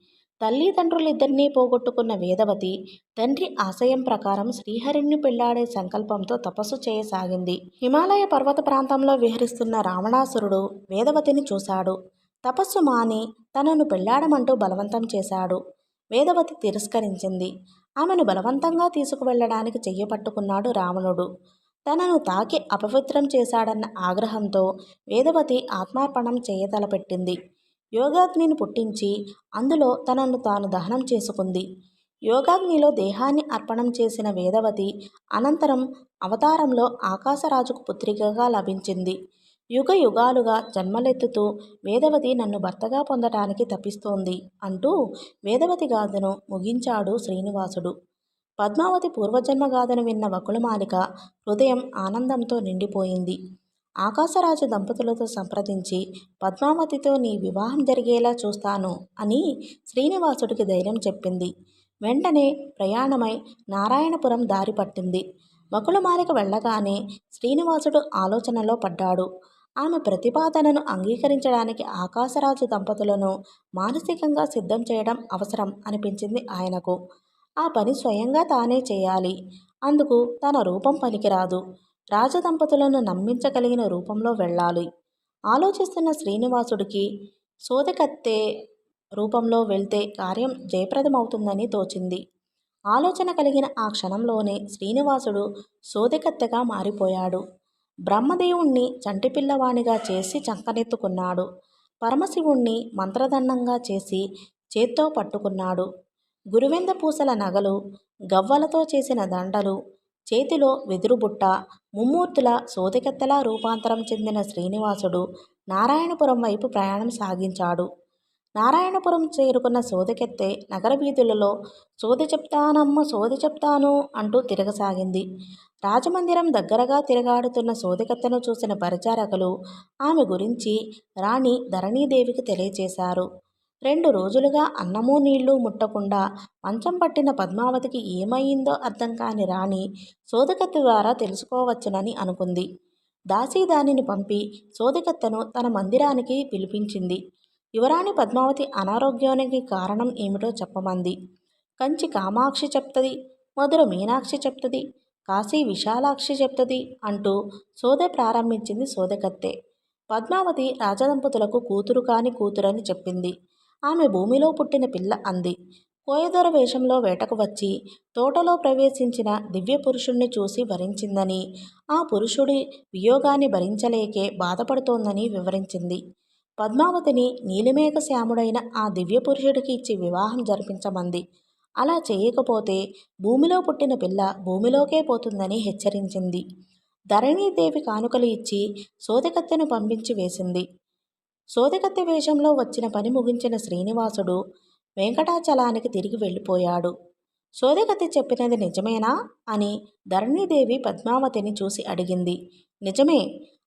తల్లిదండ్రులిద్దరినీ పోగొట్టుకున్న వేదవతి తండ్రి ఆశయం ప్రకారం శ్రీహరిని పెళ్లాడే సంకల్పంతో తపస్సు చేయసాగింది. హిమాలయ పర్వత ప్రాంతంలో విహరిస్తున్న రావణాసురుడు వేదవతిని చూశాడు. తపస్సు మాని తనను పెళ్లాడమంటూ బలవంతం చేశాడు. వేదవతి తిరస్కరించింది. ఆమెను బలవంతంగా తీసుకువెళ్లడానికి చెయ్యి పట్టుకున్నాడు రావణుడు. తనను తాకి అపవిత్రం చేశాడన్న ఆగ్రహంతో వేదవతి ఆత్మార్పణం చేయతలపెట్టింది. యోగాగ్నిని పుట్టించి అందులో తనను తాను దహనం చేసుకుంది. యోగాగ్నిలో దేహాన్ని అర్పణం చేసిన వేదవతి అనంతరం అవతారంలో ఆకాశరాజుకు పుత్రికగా లభించింది. యుగ యుగాలుగా జన్మలెత్తుతూ వేదవతి నన్ను భర్తగా పొందటానికి తపిస్తోంది అంటూ వేదవతి గాథను ముగించాడు శ్రీనివాసుడు. పద్మావతి పూర్వజన్మ గాథను విన్న వకుళమాలిక హృదయం ఆనందంతో నిండిపోయింది. ఆకాశరాజు దంపతులతో సంప్రదించి పద్మావతితో నీ వివాహం జరిగేలా చూస్తాను అని శ్రీనివాసుడికి ధైర్యం చెప్పింది. వెంటనే ప్రయాణమై నారాయణపురం దారి పట్టింది. వకుళమాలిక వెళ్ళగానే శ్రీనివాసుడు ఆలోచనలో పడ్డాడు. ఆమె ప్రతిపాదనను అంగీకరించడానికి ఆకాశరాజు దంపతులను మానసికంగా సిద్ధం చేయడం అవసరం అనిపించింది ఆయనకు. ఆ పని స్వయంగా తానే చేయాలి. అందుకు తన రూపం పనికిరాదు. రాజదంపతులను నమ్మించగలిగిన రూపంలో వెళ్ళాలి. ఆలోచిస్తున్న శ్రీనివాసుడికి సోదెకత్తె రూపంలో వెళ్తే కార్యం జయప్రదమవుతుందని తోచింది. ఆలోచన కలిగిన ఆ క్షణంలోనే శ్రీనివాసుడు సోదెకత్తెగా మారిపోయాడు. బ్రహ్మదేవుణ్ణి చంటిపిల్లవానిగా చేసి చంకనెత్తుకున్నాడు. పరమశివుణ్ణి మంత్రదండంగా చేసి చేత్తో పట్టుకున్నాడు. గురువెంద పూసల నగలు, గవ్వలతో చేసిన దండలు, చేతిలో వెదురుబుట్ట, ముమ్మూర్తుల సోదెకత్తెలా రూపాంతరం చెందిన శ్రీనివాసుడు నారాయణపురం వైపు ప్రయాణం సాగించాడు. నారాయణపురం చేరుకున్న సోదెకత్తె నగర వీధులలో సోదె చెప్తానమ్మ సోదె చెప్తాను అంటూ తిరగసాగింది. రాజమందిరం దగ్గరగా తిరగాడుతున్న సోదెకత్తెను చూసిన పరిచారకులు ఆమె గురించి రాణి ధరణీదేవికి తెలియచేశారు. 2 రోజులుగా అన్నమూ నీళ్లు ముట్టకుండా మంచం పట్టిన పద్మావతికి ఏమయిందో అర్థం కాని రాణి సోదెకత్తె ద్వారా తెలుసుకోవచ్చునని అనుకుంది. దాసీ దానిని పంపి సోదెకత్తెను తన మందిరానికి పిలిపించింది. యువరాణి పద్మావతి అనారోగ్యానికి కారణం ఏమిటో చెప్పమంది. కంచి కామాక్షి చెప్తది, మధుర మీనాక్షి చెప్తది, కాశీ విశాలాక్షి చెప్తది అంటూ సోదె ప్రారంభించింది సోదెకత్తె. పద్మావతి రాజదంపతులకు కూతురు కాని కూతురని చెప్పింది. ఆమె భూమిలో పుట్టిన పిల్ల అంది. కోయదొర వేషంలో వేటకు వచ్చి తోటలో ప్రవేశించిన దివ్య పురుషుణ్ణి చూసి వరించిందని, ఆ పురుషుడి వియోగాన్ని భరించలేకే బాధపడుతోందని వివరించింది. పద్మావతిని నీలిమేఘ శ్యాముడైన ఆ దివ్య పురుషుడికి ఇచ్చి వివాహం జరిపించమంది. అలా చేయకపోతే భూమిలో పుట్టిన పిల్ల భూమిలోకే పోతుందని హెచ్చరించింది. ధరణీదేవి కానుకలు ఇచ్చి సోదెకత్తెను పంపించి వేసింది. సోదెకత్తె వేషంలో వచ్చిన పని ముగించిన శ్రీనివాసుడు వెంకటాచలానికి తిరిగి వెళ్ళిపోయాడు. సోదెకత్తె చెప్పినది నిజమేనా అని ధరణీదేవి పద్మావతిని చూసి అడిగింది. నిజమే.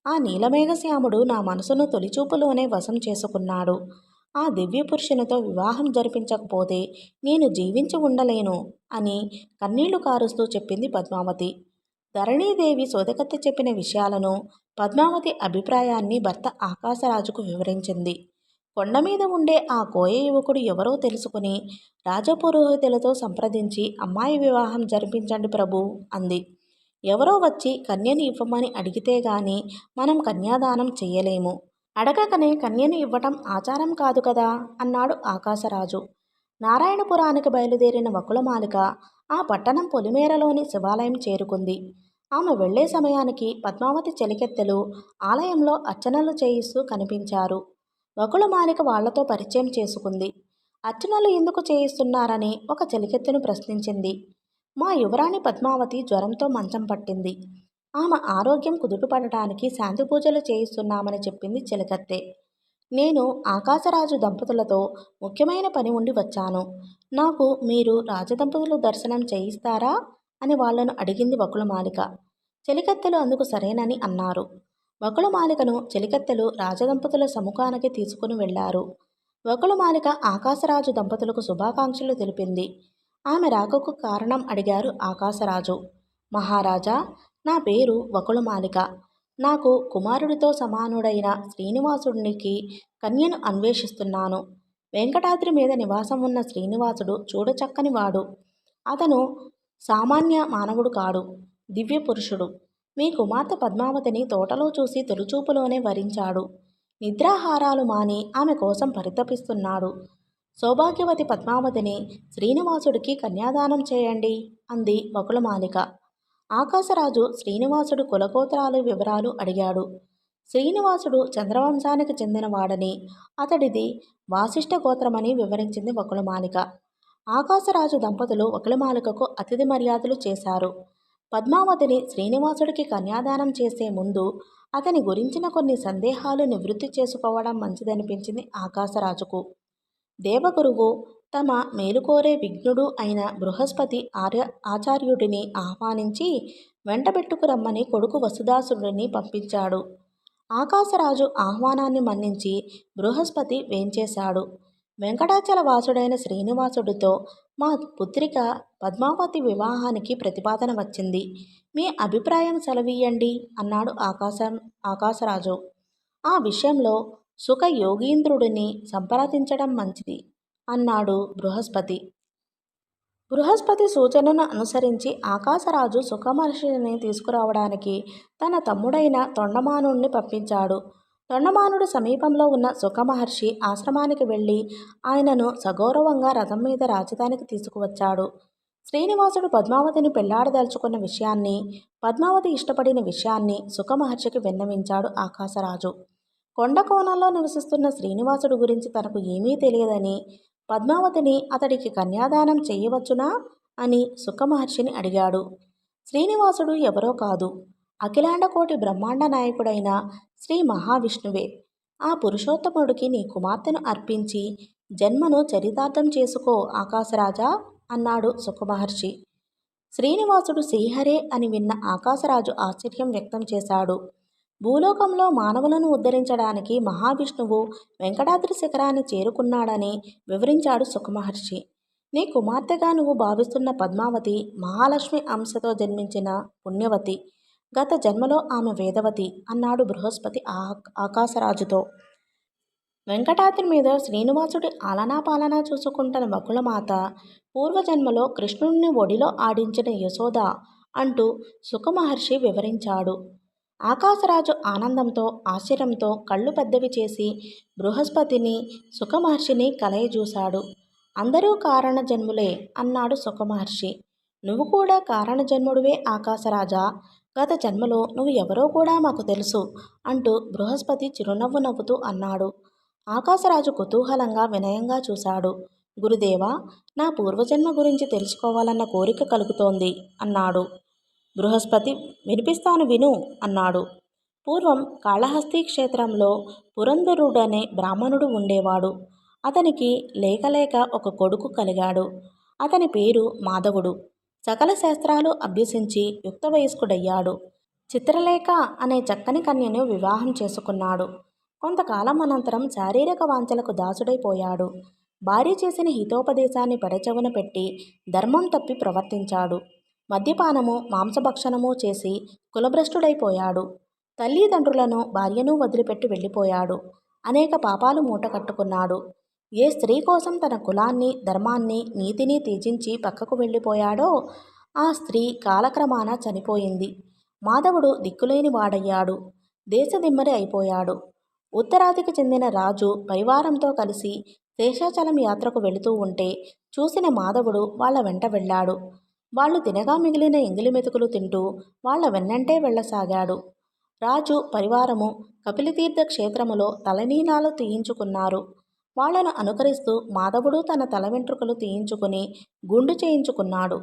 ఆ నీలమేఘశ్యాముడు నా మనసును తొలిచూపులోనే వశం చేసుకున్నాడు. ఆ దివ్య పురుషునితో వివాహం జరిపించకపోతే నేను జీవించి ఉండలేను అని కన్నీళ్లు కారుస్తూ చెప్పింది పద్మావతి. ధరణీదేవి సోదెకత్తె చెప్పిన విషయాలను, పద్మావతి అభిప్రాయాన్ని భర్త ఆకాశరాజుకు వివరించింది. కొండమీద ఉండే ఆ కోయ యువకుడు ఎవరో తెలుసుకుని రాజపురోహితులతో సంప్రదించి అమ్మాయి వివాహం జరిపించండి ప్రభు అంది. ఎవరో వచ్చి కన్యను ఇవ్వమని అడిగితే గాని మనం కన్యాదానం చెయ్యలేము. అడగకనే కన్యను ఇవ్వటం ఆచారం కాదు కదా అన్నాడు ఆకాశరాజు. నారాయణపురానికి బయలుదేరిన వకుళమాలిక ఆ పట్టణం పొలిమేరలోని శివాలయం చేరుకుంది. ఆమె వెళ్లే సమయానికి పద్మావతి చెలికెత్తెలు ఆలయంలో అర్చనలు చేయిస్తూ కనిపించారు. వకుళమాలిక వాళ్లతో పరిచయం చేసుకుంది. అర్చనలు ఎందుకు చేయిస్తున్నారని ఒక చెలికెత్తెను ప్రశ్నించింది. మా యువరాణి పద్మావతి జ్వరంతో మంచం పట్టింది. ఆమె ఆరోగ్యం కుదుటపడటానికి శాంతి పూజలు చేయిస్తున్నామని చెప్పింది చెలికత్తె. నేను ఆకాశరాజు దంపతులతో ముఖ్యమైన పని ఉండి వచ్చాను. నాకు మీరు రాజదంపతుల దర్శనం చేయిస్తారా అని వాళ్లను అడిగింది వకుళమాలిక. చెలికత్తెలు అందుకు సరేనని అన్నారు. వకుళమాలికను చెలికత్తెలు రాజదంపతుల సముఖానికి తీసుకుని వెళ్లారు. వకుళమాలిక ఆకాశరాజు దంపతులకు శుభాకాంక్షలు తెలిపింది. ఆమె రాకకు కారణం అడిగారు ఆకాశరాజు. మహారాజా, నా పేరు వకుళమాలిక. నాకు కుమారుడితో సమానుడైన శ్రీనివాసునికి కన్యను అన్వేషిస్తున్నాను. వెంకటాద్రి మీద నివాసం ఉన్న శ్రీనివాసుడు చూడచక్కనివాడు. అతను సామాన్య మానవుడు కాడు, దివ్య పురుషుడు. మీ కుమార్తె పద్మావతిని తోటలో చూసి తొలిచూపులోనే వరించాడు. నిద్రాహారాలు మాని ఆమె కోసం పరితపిస్తున్నాడు. సౌభాగ్యవతి పద్మావతిని శ్రీనివాసుడికి కన్యాదానం చేయండి అంది వకుళమాలిక. ఆకాశరాజు శ్రీనివాసుడు కులగోత్రాలు వివరాలు అడిగాడు. శ్రీనివాసుడు చంద్రవంశానికి చెందినవాడని, అతడిది వాసిష్ఠ గోత్రమని వివరించింది వకుళమాలిక. ఆకాశరాజు దంపతులు వకుళమాలికకు అతిథి మర్యాదలు చేశారు. పద్మావతిని శ్రీనివాసుడికి కన్యాదానం చేసే ముందు అతని గురించిన కొన్ని సందేహాలు నివృత్తి చేసుకోవడం మంచిదనిపించింది ఆకాశరాజుకు. దేవగురువు తమ మేలుకోరే విఘ్నుడు అయిన బృహస్పతి ఆచార్యుడిని ఆహ్వానించి వెంటబెట్టుకు రమ్మని కొడుకు వసుదాసురుడిని పంపించాడు. ఆకాశరాజు ఆహ్వానాన్ని మన్నించి బృహస్పతి వేంచేశాడు. వెంకటాచల వాసుడైన శ్రీనివాసుడితో మా పుత్రిక పద్మావతి వివాహానికి ప్రతిపాదన వచ్చింది. మీ అభిప్రాయం సెలవీయండి అన్నాడు ఆకాశరాజు. ఆ విషయంలో సుఖ యోగీంద్రుడిని సంప్రదించడం మంచిది అన్నాడు బృహస్పతి. బృహస్పతి సూచనను అనుసరించి ఆకాశరాజు సుఖమహర్షిని తీసుకురావడానికి తన తమ్ముడైన తొండమానుణ్ణి పంపించాడు. తొండమానుడు సమీపంలో ఉన్న సుఖమహర్షి ఆశ్రమానికి వెళ్ళి ఆయనను సగౌరవంగా రథం మీద రాజధానికి తీసుకువచ్చాడు. శ్రీనివాసుడు పద్మావతిని పెళ్లాడదలుచుకున్న విషయాన్ని, పద్మావతి ఇష్టపడిన విషయాన్ని సుఖమహర్షికి విన్నవించాడు ఆకాశరాజు. కొండ కోణంలో నివసిస్తున్న శ్రీనివాసుడు గురించి తనకు ఏమీ తెలియదని, పద్మావతిని అతడికి కన్యాదానం చేయవచ్చునా అని సుఖమహర్షిని అడిగాడు. శ్రీనివాసుడు ఎవరో కాదు, అఖిలాండకోటి బ్రహ్మాండ నాయకుడైన శ్రీ మహావిష్ణువే. ఆ పురుషోత్తముడికి నీ కుమార్తెను అర్పించి జన్మను చరితార్థం చేసుకో ఆకాశరాజా అన్నాడు సుఖమహర్షి. శ్రీనివాసుడు శ్రీహరే అని విన్న ఆకాశరాజు ఆశ్చర్యం వ్యక్తం చేశాడు. భూలోకంలో మానవులను ఉద్ధరించడానికి మహావిష్ణువు వెంకటాద్రి శిఖరాన్ని చేరుకున్నాడని వివరించాడు సుఖమహర్షి. నీ కుమార్తెగా నువ్వు భావిస్తున్న పద్మావతి మహాలక్ష్మి అంశతో జన్మించిన పుణ్యవతి. గత జన్మలో ఆమె వేదవతి అన్నాడు బృహస్పతి ఆకాశరాజుతో. వెంకటాద్రి మీద శ్రీనివాసుడి ఆలనా పాలనా చూసుకుంటున్న బకుళమాత పూర్వజన్మలో కృష్ణుడిని ఒడిలో ఆడించిన యశోద అంటూ సుఖమహర్షి వివరించాడు. ఆకాశరాజు ఆనందంతో ఆశ్చర్యంతో కళ్ళు పెద్దవి చేసి బృహస్పతిని సుఖమహర్షిని కలయజూశాడు. అందరూ కారణజన్ములే అన్నాడు సుఖమహర్షి. నువ్వు కూడా కారణజన్ముడివే ఆకాశరాజా. గత జన్మలో నువ్వు ఎవరో కూడా మాకు తెలుసు అంటూ బృహస్పతి చిరునవ్వు నవ్వుతూ అన్నాడు. ఆకాశరాజు కుతూహలంగా వినయంగా చూశాడు. గురుదేవా, నా పూర్వజన్మ గురించి తెలుసుకోవాలన్న కోరిక కలుగుతోంది అన్నాడు. బృహస్పతి వినిపిస్తాను విను అన్నాడు. పూర్వం కాళహస్తి క్షేత్రంలో పురంధరుడనే బ్రాహ్మణుడు ఉండేవాడు. అతనికి లేకలేక ఒక కొడుకు కలిగాడు. అతని పేరు మాధవుడు. సకల శాస్త్రాలు అభ్యసించి యుక్త వయస్కుడయ్యాడు. చిత్రలేఖ అనే చక్కని కన్యను వివాహం చేసుకున్నాడు. కొంతకాలం అనంతరం శారీరక వాంఛలకు దాసుడైపోయాడు. భార్య చేసిన హితోపదేశాన్ని పెడచెవున పెట్టి ధర్మం తప్పి ప్రవర్తించాడు. మద్యపానము మాంసభక్షణము చేసి కులభ్రష్టుడైపోయాడు. తల్లిదండ్రులను భార్యను వదిలిపెట్టి వెళ్ళిపోయాడు. అనేక పాపాలు మూట కట్టుకున్నాడు. ఏ స్త్రీ కోసం తన కులాన్ని ధర్మాన్ని నీతిని త్యజించి పక్కకు వెళ్ళిపోయాడో ఆ స్త్రీ కాలక్రమాన చనిపోయింది. మాధవుడు దిక్కులేని వాడయ్యాడు. దేశదిమ్మరి అయిపోయాడు. ఉత్తరాదికి చెందిన రాజు పరివారంతో కలిసి శేషాచలం యాత్రకు వెళుతూ ఉంటే చూసిన మాధవుడు వాళ్ళ వెంట వెళ్ళాడు. వాళ్ళు తినగా మిగిలిన ఎంగిలి మెతుకులు తింటూ వాళ్ళ వెన్నంటే వెళ్ళసాగాడు. రాజు పరివారము కపిలతీర్థ క్షేత్రములో తలనీలాలు తీయించుకున్నారు. వాళ్లను అనుకరిస్తూ మాధవుడు తన తల వెంట్రుకలు తీయించుకుని గుండు చేయించుకున్నాడు.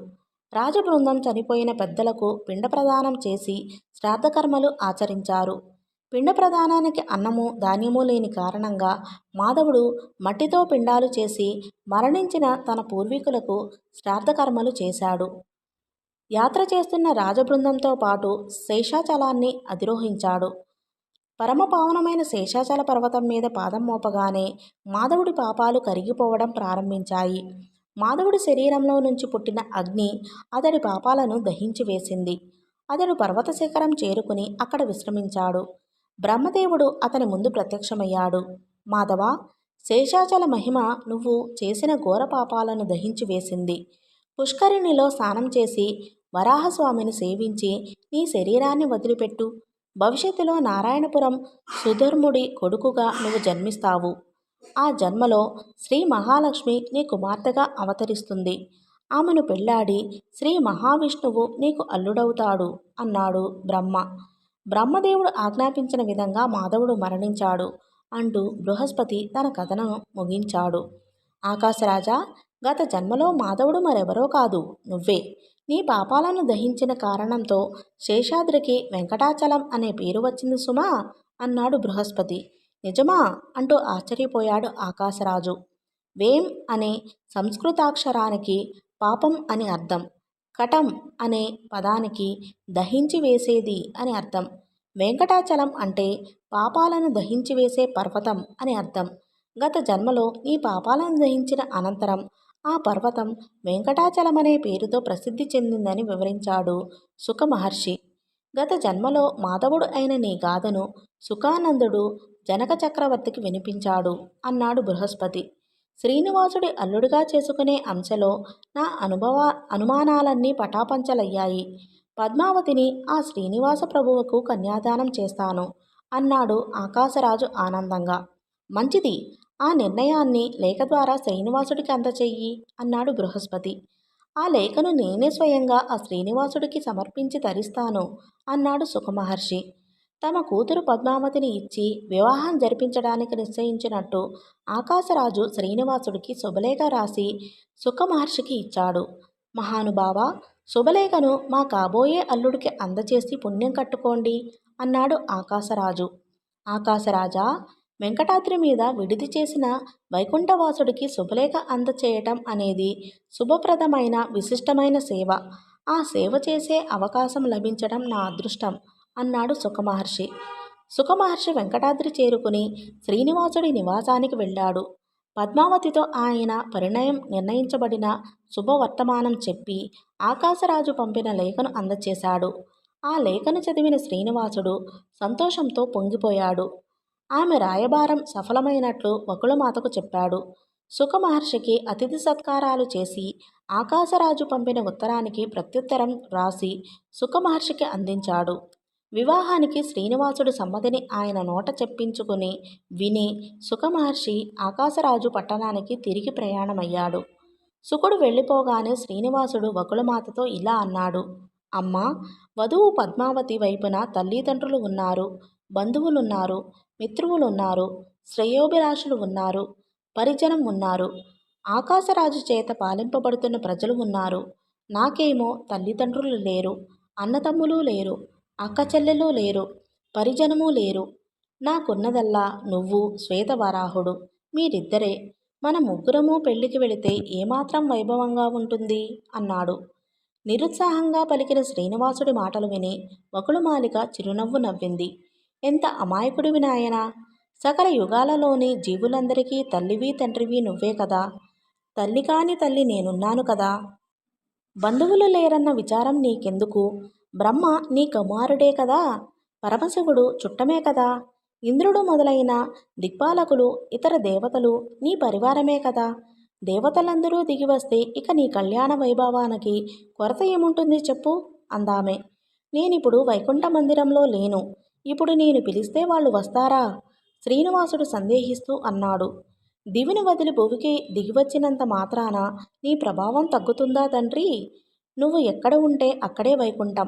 రాజబృందం చనిపోయిన పెద్దలకు పిండ ప్రదానం చేసి శ్రాద్ధకర్మలు ఆచరించారు. పిండ ప్రదానానికి అన్నము ధాన్యము లేని కారణంగా మాధవుడు మట్టితో పిండాలు చేసి మరణించిన తన పూర్వీకులకు శ్రాద్ధకర్మలు చేశాడు. యాత్ర చేస్తున్న రాజబృందంతో పాటు శేషాచలాన్ని అధిరోహించాడు. పరమపావనమైన శేషాచల పర్వతం మీద పాదం మోపగానే మాధవుడి పాపాలు కరిగిపోవడం ప్రారంభించాయి. మాధవుడి శరీరంలో నుంచి పుట్టిన అగ్ని అతడి పాపాలను దహించి వేసింది. అతడు పర్వత శిఖరం చేరుకుని అక్కడ విశ్రమించాడు. బ్రహ్మదేవుడు అతని ముందు ప్రత్యక్షమయ్యాడు. మాధవ, శేషాచల మహిమ నువ్వు చేసిన ఘోర పాపాలను దహించి వేసింది. పుష్కరిణిలో స్నానం చేసి వరాహస్వామిని సేవించి నీ శరీరాన్ని వదిలిపెట్టు. భవిష్యత్తులో నారాయణపురం సుధర్ముడి కొడుకుగా నువ్వు జన్మిస్తావు. ఆ జన్మలో శ్రీ మహాలక్ష్మి నీ కుమార్తెగా అవతరిస్తుంది. ఆమెను పెళ్లాడి శ్రీ మహావిష్ణువు నీకు అల్లుడవుతాడు అన్నాడు బ్రహ్మ. బ్రహ్మదేవుడు ఆజ్ఞాపించిన విధంగా మాధవుడు మరణించాడు అంటూ బృహస్పతి తన కథను ముగించాడు. ఆకాశరాజా, గత జన్మలో మాధవుడు మరెవరో కాదు, నువ్వే. నీ పాపాలను దహించిన కారణంతో శేషాద్రికి వెంకటాచలం అనే పేరు వచ్చింది సుమా అన్నాడు బృహస్పతి. నిజమా అంటూ ఆశ్చర్యపోయాడు ఆకాశరాజు. వేం అనే సంస్కృతాక్షరానికి పాపం అని అర్థం. కటం అనే పదానికి దహించి వేసేది అని అర్థం. వెంకటాచలం అంటే పాపాలను దహించి వేసే పర్వతం అని అర్థం. గత జన్మలో నీ పాపాలను దహించిన అనంతరం ఆ పర్వతం వెంకటాచలమనే పేరుతో ప్రసిద్ధి చెందిందని వివరించాడు సుఖ మహర్షి. గత జన్మలో మాధవుడు అయిన నీ గాథను సుఖానందుడు జనక చక్రవర్తికి వినిపించాడు అన్నాడు బృహస్పతి. శ్రీనివాసుడి అల్లుడిగా చేసుకునే అంశలో నా అనుమానాలన్నీ పటాపంచలయ్యాయి. పద్మావతిని ఆ శ్రీనివాస ప్రభువుకు కన్యాదానం చేస్తాను అన్నాడు ఆకాశరాజు ఆనందంగా. మంచిది, ఆ నిర్ణయాన్ని లేఖ ద్వారా శ్రీనివాసుడికి అందచెయ్యి అన్నాడు బృహస్పతి. ఆ లేఖను నేనే స్వయంగా ఆ శ్రీనివాసుడికి సమర్పించి తరిస్తాను అన్నాడు సుఖమహర్షి. తమ కూతురు పద్మావతిని ఇచ్చి వివాహం జరిపించడానికి నిశ్చయించినట్టు ఆకాశరాజు శ్రీనివాసుడికి శుభలేఖ రాసి సుఖమహర్షికి ఇచ్చాడు. మహానుభావ, శుభలేఖను మా కాబోయే అల్లుడికి అందచేసి పుణ్యం కట్టుకోండి అన్నాడు ఆకాశరాజు. ఆకాశరాజా, వెంకటాద్రి మీద విడిది చేసిన వైకుంఠవాసుడికి శుభలేఖ అందచేయటం అనేది శుభప్రదమైన విశిష్టమైన సేవ. ఆ సేవ చేసే అవకాశం లభించడం నా అదృష్టం అన్నాడు సుఖమహర్షి. సుఖమహర్షి వెంకటాద్రి చేరుకుని శ్రీనివాసుడి నివాసానికి వెళ్ళాడు. పద్మావతితో ఆయన పరిణయం నిర్ణయించబడిన శుభవర్తమానం చెప్పి ఆకాశరాజు పంపిన లేఖను అందచేశాడు. ఆ లేఖను చదివిన శ్రీనివాసుడు సంతోషంతో పొంగిపోయాడు. ఆమె రాయబారం సఫలమైనట్లు వకుళమాతకు చెప్పాడు. సుఖమహర్షికి అతిథి సత్కారాలు చేసి ఆకాశరాజు పంపిన ఉత్తరానికి ప్రత్యుత్తరం రాసి సుఖమహర్షికి అందించాడు. వివాహానికి శ్రీనివాసుడు సమ్మతిని ఆయన నోట చెప్పించుకుని విని సుఖమహర్షి ఆకాశరాజు పట్టణానికి తిరిగి ప్రయాణమయ్యాడు. సుకుడు వెళ్ళిపోగానే శ్రీనివాసుడు వకుళమాతతో ఇలా అన్నాడు. అమ్మా, వధువు పద్మావతి వైపున తల్లిదండ్రులు ఉన్నారు, బంధువులున్నారు, మిత్రువులున్నారు, శ్రేయోభిలాషులు ఉన్నారు, పరిజనం ఉన్నారు, ఆకాశరాజు చేత పాలింపబడుతున్న ప్రజలు ఉన్నారు. నాకేమో తల్లిదండ్రులు లేరు, అన్నతమ్ములు లేరు, అక్కచెల్లెలు లేరు, పరిజనము లేరు. నాకున్నదల్లా నువ్వు, శ్వేతవరాహుడు, మీరిద్దరే. మన ముగ్గురము పెళ్లికి వెళితే ఏమాత్రం వైభవంగా ఉంటుంది అన్నాడు. నిరుత్సాహంగా పలికిన శ్రీనివాసుడి మాటలు విని వకుళమాలిక చిరునవ్వు నవ్వింది. ఎంత అమాయకుడివి నాయనా! సకల యుగాలలోని జీవులందరికీ తల్లివి తండ్రివి నువ్వే కదా. తల్లి కాని తల్లి నేనున్నాను కదా. బంధువులు లేరన్న విచారం నీకెందుకు? బ్రహ్మ నీ కుమారుడే కదా. పరమశివుడు చుట్టమే కదా. ఇంద్రుడు మొదలైన దిక్పాలకులు, ఇతర దేవతలు నీ పరివారమే కదా. దేవతలందరూ దిగివస్తే ఇక నీ కళ్యాణ వైభవానికి కొరత ఏముంటుంది చెప్పు అందామె. నేనిప్పుడు వైకుంఠ మందిరంలో లేను. ఇప్పుడు నేను పిలిస్తే వాళ్ళు వస్తారా? శ్రీనివాసుడు సందేహిస్తూ అన్నాడు. దివిని వదిలి భువికి దిగివచ్చినంత మాత్రాన నీ ప్రభావం తగ్గుతుందా తండ్రి? నువ్వు ఎక్కడ ఉంటే అక్కడే వైకుంఠం.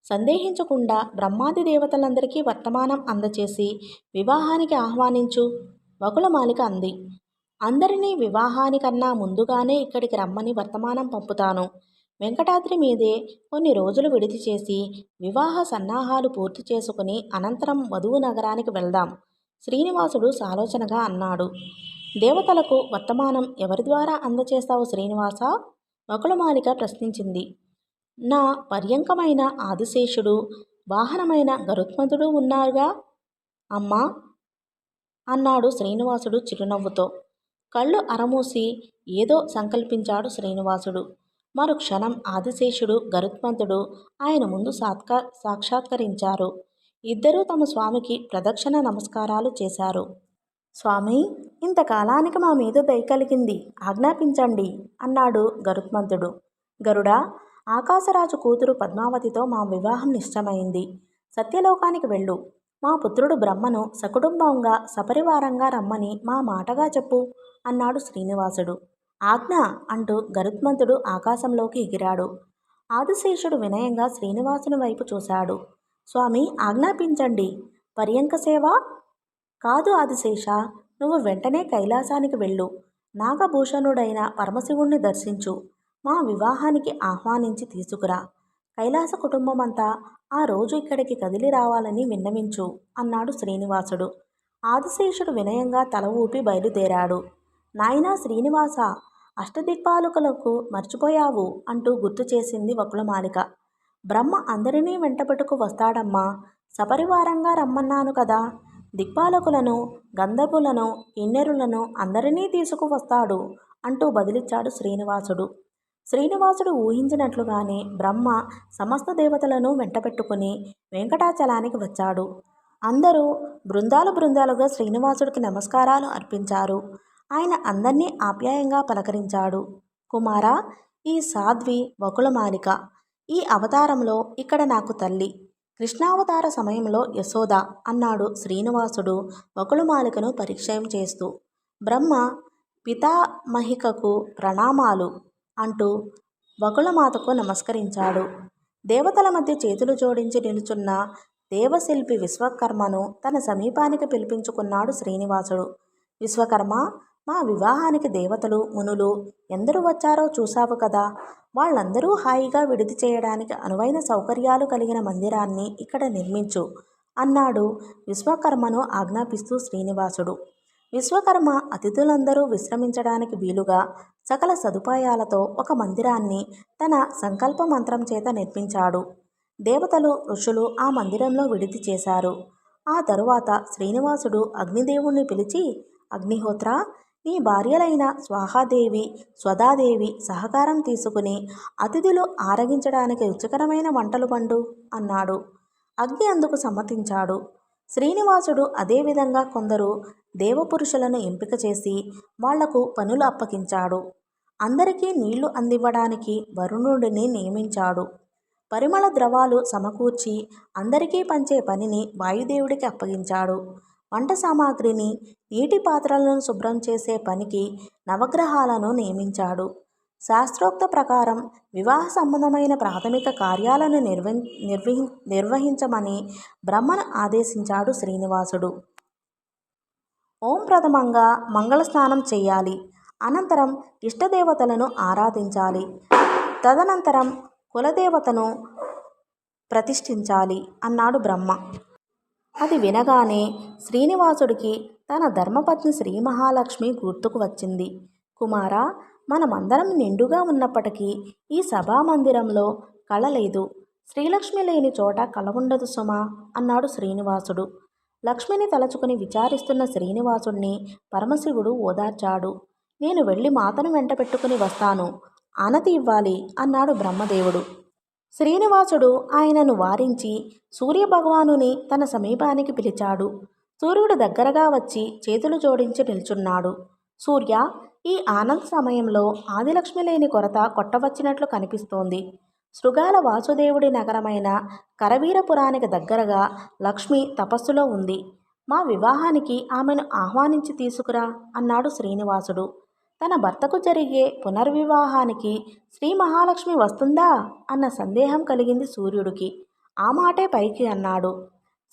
సందేహించకుండా బ్రహ్మాది దేవతలందరికీ వర్తమానం అందచేసి వివాహానికి ఆహ్వానించు వకుళమాలిక అంది. అందరినీ వివాహానికన్నా ముందుగానే ఇక్కడికి రమ్మని వర్తమానం పంపుతాను. వెంకటాద్రి మీదే కొన్ని రోజులు విడిది చేసి వివాహ సన్నాహాలు పూర్తి చేసుకుని అనంతరం వధువు నగరానికి వెళ్దాం శ్రీనివాసుడు సాలోచనగా అన్నాడు. దేవతలకు వర్తమానం ఎవరి ద్వారా అందచేస్తావు శ్రీనివాస? వకుళమాలిక ప్రశ్నించింది. నా పర్యంకమైన ఆదిశేషుడు, వాహనమైన గరుత్మంతుడు ఉన్నారుగా అమ్మా అన్నాడు శ్రీనివాసుడు చిరునవ్వుతో. కళ్ళు అరమూసి ఏదో సంకల్పించాడు శ్రీనివాసుడు. మరుక్షణం ఆదిశేషుడు, గరుత్మంతుడు ఆయన ముందు సాక్షాత్కరించారు. ఇద్దరూ తమ స్వామికి ప్రదక్షిణ నమస్కారాలు చేశారు. స్వామి, ఇంతకాలానికి మా మీద దయ కలిగింది, ఆజ్ఞాపించండి అన్నాడు గరుత్మంతుడు. గరుడా, ఆకాశరాజు కూతురు పద్మావతితో మా వివాహం నిశ్చయమైంది. సత్యలోకానికి వెళ్ళు. మా పుత్రుడు బ్రహ్మను సకుటుంబంగా సపరివారంగా రమ్మని మా మాటగా చెప్పు అన్నాడు శ్రీనివాసుడు. ఆజ్ఞ అంటూ గరుత్మంతుడు ఆకాశంలోకి ఎగిరాడు. ఆదిశేషుడు వినయంగా శ్రీనివాసుని వైపు చూశాడు. స్వామి, ఆజ్ఞాపించండి. పర్యంక సేవ కాదు ఆదిశేష, నువ్వు వెంటనే కైలాసానికి వెళ్ళు. నాగభూషణుడైన పరమశివుణ్ణి దర్శించు, మా వివాహానికి ఆహ్వానించి తీసుకురా. కైలాస కుటుంబమంతా ఆ రోజు ఇక్కడికి కదిలి రావాలని విన్నవించు అన్నాడు శ్రీనివాసుడు. ఆదిశేషుడు వినయంగా తల ఊపి బయలుదేరాడు. నాయనా శ్రీనివాస, అష్టదిక్పాలకులకు మర్చిపోయావు అంటూ గుర్తు చేసింది వకుళమాలిక. బ్రహ్మ అందరినీ వెంటబెట్టుకు వస్తాడమ్మా, సపరివారంగా రమ్మన్నాను కదా. దిక్పాలకులను, గంధర్వులను, కిన్నెరులను అందరినీ తీసుకువస్తాడు అంటూ బదిలిచ్చాడు శ్రీనివాసుడు. శ్రీనివాసుడు ఊహించినట్లుగానే బ్రహ్మ సమస్త దేవతలను వెంటబెట్టుకుని వెంకటాచలానికి వచ్చాడు. అందరూ బృందాలు బృందాలుగా శ్రీనివాసుడికి నమస్కారాలు అర్పించారు. ఆయన అందర్నీ ఆప్యాయంగా పలకరించాడు. కుమారా, ఈ సాధ్వి వకుళమాలిక. ఈ అవతారంలో ఇక్కడ నాకు తల్లి. కృష్ణావతార సమయంలో యశోద అన్నాడు శ్రీనివాసుడు వకుళమాలికను పరిచయం చేస్తూ. బ్రహ్మ పితామహికకు ప్రణామాలు అంటూ వకుళమాతకు నమస్కరించాడు. దేవతల మధ్య చేతులు జోడించి నిలుచున్న దేవశిల్పి విశ్వకర్మను తన సమీపానికి పిలిపించుకున్నాడు శ్రీనివాసుడు. విశ్వకర్మ, మా వివాహానికి దేవతలు, మునులు ఎందరు వచ్చారో చూశావు కదా. వాళ్ళందరూ హాయిగా విడిది చేయడానికి అనువైన సౌకర్యాలు కలిగిన మందిరాన్ని ఇక్కడ నిర్మించు అన్నాడు విశ్వకర్మను ఆజ్ఞాపిస్తూ శ్రీనివాసుడు. విశ్వకర్మ అతిథులందరూ విశ్రమించడానికి వీలుగా సకల సదుపాయాలతో ఒక మందిరాన్ని తన సంకల్ప మంత్రం చేత నిర్మించాడు. దేవతలు, ఋషులు ఆ మందిరంలో విడిది చేశారు. ఆ తరువాత శ్రీనివాసుడు అగ్నిదేవుణ్ణి పిలిచి, అగ్నిహోత్ర, నీ భార్యలైన స్వాహాదేవి, స్వదాదేవి సహకారం తీసుకుని అతిథులు ఆరగించడానికి రుచికరమైన వంటలు వండు అన్నాడు. అగ్ని అందుకు సమ్మతించాడు. శ్రీనివాసుడు అదేవిధంగా కొందరు దేవపురుషులను ఎంపిక చేసి వాళ్లకు పనులు అప్పగించాడు. అందరికీ నీళ్లు అందివ్వడానికి వరుణుడిని నియమించాడు. పరిమళ ద్రవాలు సమకూర్చి అందరికీ పంచే పనిని వాయుదేవుడికి అప్పగించాడు. వంట సామాగ్రిని, నీటి పాత్రలను శుభ్రం చేసే పనికి నవగ్రహాలను నియమించాడు. శాస్త్రోక్త ప్రకారం వివాహ సంబంధమైన ప్రాథమిక కార్యాలను నిర్వహించమని బ్రహ్మను ఆదేశించాడు శ్రీనివాసుడు. ఓం ప్రథమంగా మంగళ స్నానం చేయాలి. అనంతరం ఇష్టదేవతలను ఆరాధించాలి. తదనంతరం కులదేవతను ప్రతిష్ఠించాలి అన్నాడు బ్రహ్మ. అది వినగానే శ్రీనివాసుడికి తన ధర్మపత్ని శ్రీ మహాలక్ష్మి గుర్తుకు వచ్చింది. కుమారా, మనమందరం నిండుగా ఉన్నప్పటికీ ఈ సభామందిరంలో కళ లేదు. శ్రీలక్ష్మి లేని చోట కళ ఉండదు సుమా అన్నాడు శ్రీనివాసుడు. లక్ష్మిని తలచుకుని విచారిస్తున్న శ్రీనివాసుడిని పరమశివుడు ఓదార్చాడు. నేను వెళ్ళి మాతను వెంట పెట్టుకుని వస్తాను, ఆనతి ఇవ్వాలి అన్నాడు బ్రహ్మదేవుడు. శ్రీనివాసుడు ఆయనను వారించి సూర్యభగవానుని తన సమీపానికి పిలిచాడు. సూర్యుడు దగ్గరగా వచ్చి చేతులు జోడించి నిల్చున్నాడు. సూర్య, ఈ ఆనంద సమయంలో ఆదిలక్ష్మి లేని కొరత కొట్టవచ్చినట్లు కనిపిస్తోంది. శృగాల వాసుదేవుడి నగరమైన కరవీరపురానికి దగ్గరగా లక్ష్మి తపస్సులో ఉంది. మా వివాహానికి ఆమెను ఆహ్వానించి తీసుకురా అన్నాడు శ్రీనివాసుడు. తన భర్తకు జరిగే పునర్వివాహానికి శ్రీ మహాలక్ష్మి వస్తుందా అన్న సందేహం కలిగింది సూర్యుడికి. ఆ మాటే పైకి అన్నాడు.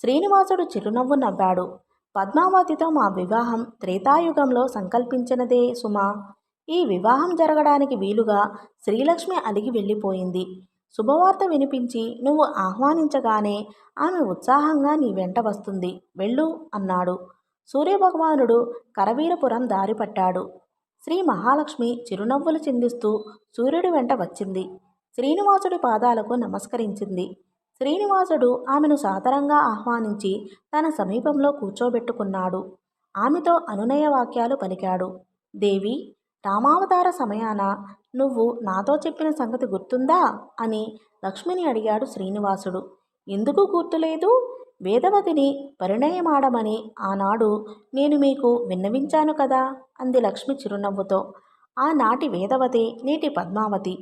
శ్రీనివాసుడు చిరునవ్వు నవ్వాడు. పద్మావతితో మా వివాహం త్రేతాయుగంలో సంకల్పించినదే సుమా. ఈ వివాహం జరగడానికి వీలుగా శ్రీలక్ష్మి అలిగి వెళ్ళిపోయింది. శుభవార్త వినిపించి నువ్వు ఆహ్వానించగానే ఆమె ఉత్సాహంగా నీ వెంట వస్తుంది, వెళ్ళు అన్నాడు. సూర్యభగవానుడు కరవీరపురం దారిపట్టాడు. శ్రీ మహాలక్ష్మి చిరునవ్వులు చిందిస్తూ సూర్యుడి వెంట వచ్చింది. శ్రీనివాసుడి పాదాలకు నమస్కరించింది. శ్రీనివాసుడు ఆమెను సాదరంగా ఆహ్వానించి తన సమీపంలో కూర్చోబెట్టుకున్నాడు. ఆమెతో అనునయ వాక్యాలు పలికాడు. దేవి, రామావతార సమయాన నువ్వు నాతో చెప్పిన సంగతి గుర్తుందా అని లక్ష్మిని అడిగాడు శ్రీనివాసుడు. ఎందుకు గుర్తులేదు? వేదవతిని పరిణయమాడమని ఆనాడు నేను మీకు విన్నవించాను కదా అంది లక్ష్మి చిరునవ్వుతో. ఆనాటి వేదవతి నేటి పద్మావతి,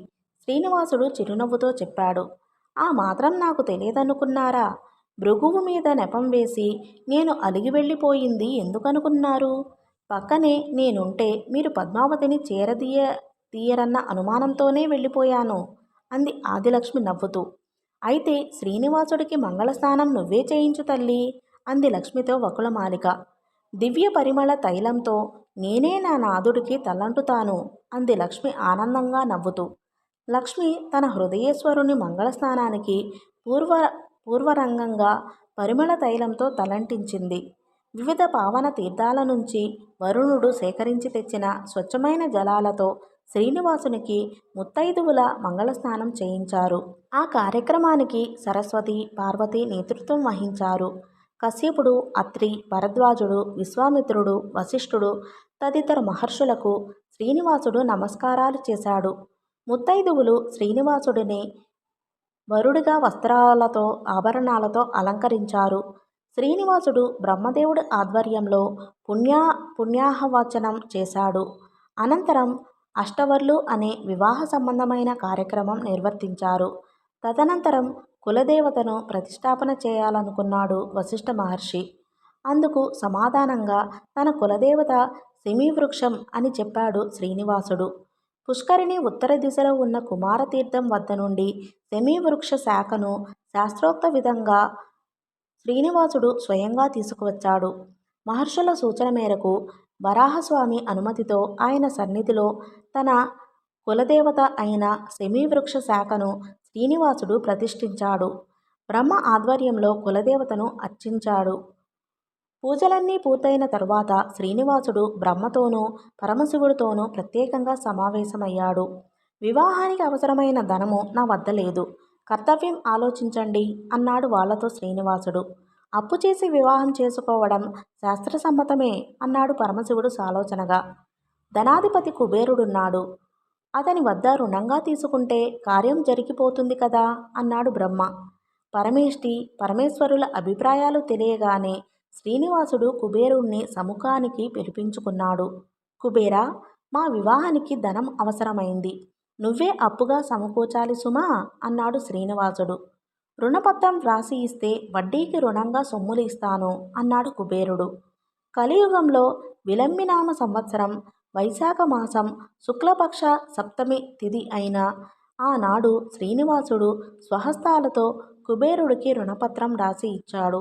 శ్రీనివాసుడు చిరునవ్వుతో చెప్పాడు. ఆ మాత్రం నాకు తెలియదనుకున్నారా? భృగువు మీద నెపం వేసి నేను అలిగి వెళ్ళిపోయింది ఎందుకనుకున్నారు? పక్కనే నేనుంటే మీరు పద్మావతిని తీయరన్న అనుమానంతోనే వెళ్ళిపోయాను అంది ఆదిలక్ష్మి నవ్వుతూ. అయితే శ్రీనివాసుడికి మంగళస్నానం నువ్వే చేయించు తల్లి అంది లక్ష్మితో వకుళమాలిక. దివ్య పరిమళ తైలంతో నేనే నా నాథుడికి తలంటుతాను అంది లక్ష్మి ఆనందంగా నవ్వుతూ. లక్ష్మి తన హృదయేశ్వరుని మంగళస్నానానికి పూర్వ పూర్వరంగంగా పరిమళ తైలంతో తలంటించింది. వివిధ పావన తీర్థాల నుంచి వరుణుడు సేకరించి తెచ్చిన స్వచ్ఛమైన జలాలతో శ్రీనివాసునికి ముత్తైదువుల మంగళస్నానం చేయించారు. ఆ కార్యక్రమానికి సరస్వతి, పార్వతి నేతృత్వం వహించారు. కశ్యపుడు, అత్రి, భరద్వాజుడు, విశ్వామిత్రుడు, వశిష్ఠుడు తదితర మహర్షులకు శ్రీనివాసుడు నమస్కారాలు చేశాడు. ముత్తైదువులు శ్రీనివాసుడిని వరుడిగా వస్త్రాలతో, ఆభరణాలతో అలంకరించారు. శ్రీనివాసుడు బ్రహ్మదేవుడి ఆధ్వర్యంలో పుణ్యాహవచనం చేశాడు. అనంతరం అష్టవర్లు అనే వివాహ సంబంధమైన కార్యక్రమం నిర్వర్తించారు. తదనంతరం కులదేవతను ప్రతిష్టాపన చేయాలనుకున్నాడు వశిష్ఠ మహర్షి. అందుకు సమాధానంగా తన కులదేవత శమీవృక్షం అని చెప్పాడు శ్రీనివాసుడు. పుష్కరిణి ఉత్తర దిశలో ఉన్న కుమారతీర్థం వద్ద నుండి శమీవృక్ష శాఖను శాస్త్రోక్త విధంగా శ్రీనివాసుడు స్వయంగా తీసుకువచ్చాడు. మహర్షుల సూచన మేరకు వరాహస్వామి అనుమతితో ఆయన సన్నిధిలో తన కులదేవత అయిన శమీవృక్ష శాఖను శ్రీనివాసుడు ప్రతిష్ఠించాడు. బ్రహ్మ ఆధ్వర్యంలో కులదేవతను అర్చించాడు. పూజలన్నీ పూర్తయిన తరువాత శ్రీనివాసుడు బ్రహ్మతోనూ పరమశివుడితోనూ ప్రత్యేకంగా సమావేశమయ్యాడు. వివాహానికి అవసరమైన ధనము నా వద్ద లేదు, కర్తవ్యం ఆలోచించండి అన్నాడు వాళ్లతో శ్రీనివాసుడు. అప్పు చేసి వివాహం చేసుకోవడం శాస్త్రసమ్మతమే అన్నాడు పరమశివుడు సాలోచనగా. ధనాధిపతి కుబేరుడున్నాడు, అతని వద్ద రుణంగా తీసుకుంటే కార్యం జరిగిపోతుంది కదా అన్నాడు బ్రహ్మ. పరమేష్టి, పరమేశ్వరుల అభిప్రాయాలు తెలియగానే శ్రీనివాసుడు కుబేరుణ్ణి సముఖానికి పిలిపించుకున్నాడు. కుబేరా, మా వివాహానికి ధనం అవసరమైంది, నువ్వే అప్పుగా సమకూర్చాలి సుమా అన్నాడు శ్రీనివాసుడు. రుణపత్రం వ్రాసి ఇస్తే వడ్డీకి రుణంగా సొమ్ములు ఇస్తాను అన్నాడు కుబేరుడు. కలియుగంలో విలంబినామ సంవత్సరం వైశాఖ మాసం శుక్లపక్ష సప్తమి తిథి అయిన ఆనాడు శ్రీనివాసుడు స్వహస్తాలతో కుబేరుడికి రుణపత్రం రాసి ఇచ్చాడు.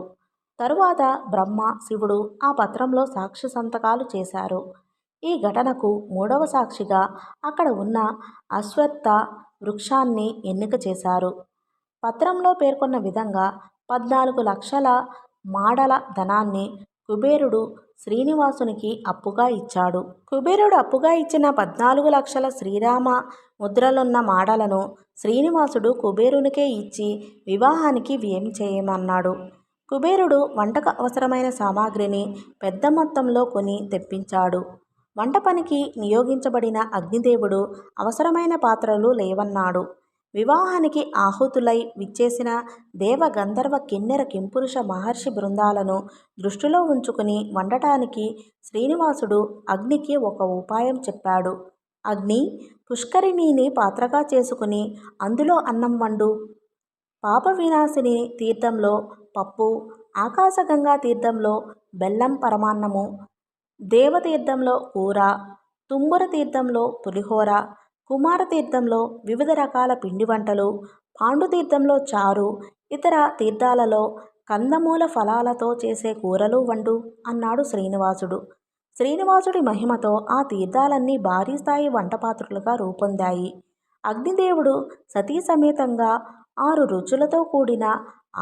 తరువాత బ్రహ్మ, శివుడు ఆ పత్రంలో సాక్షి సంతకాలు చేశారు. ఈ ఘటనకు మూడవ సాక్షిగా అక్కడ ఉన్న అశ్వత్థ వృక్షాన్ని ఎన్నిక చేశారు. పత్రంలో పేర్కొన్న విధంగా 14 లక్షల మాడల ధనాన్ని కుబేరుడు శ్రీనివాసునికి అప్పుగా ఇచ్చాడు. కుబేరుడు అప్పుగా ఇచ్చిన 14 లక్షల శ్రీరామ ముద్రలున్న మాడలను శ్రీనివాసుడు కుబేరునికే ఇచ్చి వివాహానికి వ్యయం చేయమన్నాడు. కుబేరుడు వంటకు అవసరమైన సామాగ్రిని పెద్ద మొత్తంలో కొని తెప్పించాడు. వంట పనికి నియోగించబడిన అగ్నిదేవుడు అవసరమైన పాత్రలు లేవన్నాడు. వివాహానికి ఆహుతులై విచ్చేసిన దేవ, గంధర్వ, కిన్నెర, కింపురుష, మహర్షి బృందాలను దృష్టిలో ఉంచుకుని వండటానికి శ్రీనివాసుడు అగ్నికి ఒక ఉపాయం చెప్పాడు. అగ్ని, పుష్కరిణిని పాత్రగా చేసుకుని అందులో అన్నం వండు. పాప వినాశిని తీర్థంలో పప్పు, ఆకాశగంగా తీర్థంలో బెల్లం పరమాన్నము, దేవతీర్థంలో కూర, తుంబుర తీర్థంలో పులిహోర, కుమారతీర్థంలో వివిధ రకాల పిండి వంటలు, పాండుతీర్థంలో చారు, ఇతర తీర్థాలలో కందమూల ఫలాలతో చేసే కూరలు వండు అన్నాడు శ్రీనివాసుడు. శ్రీనివాసుడి మహిమతో ఆ తీర్థాలన్నీ భారీ స్థాయి వంటపాత్రులుగా రూపొందాయి. అగ్నిదేవుడు సతీ సమేతంగా 6 రుచులతో కూడిన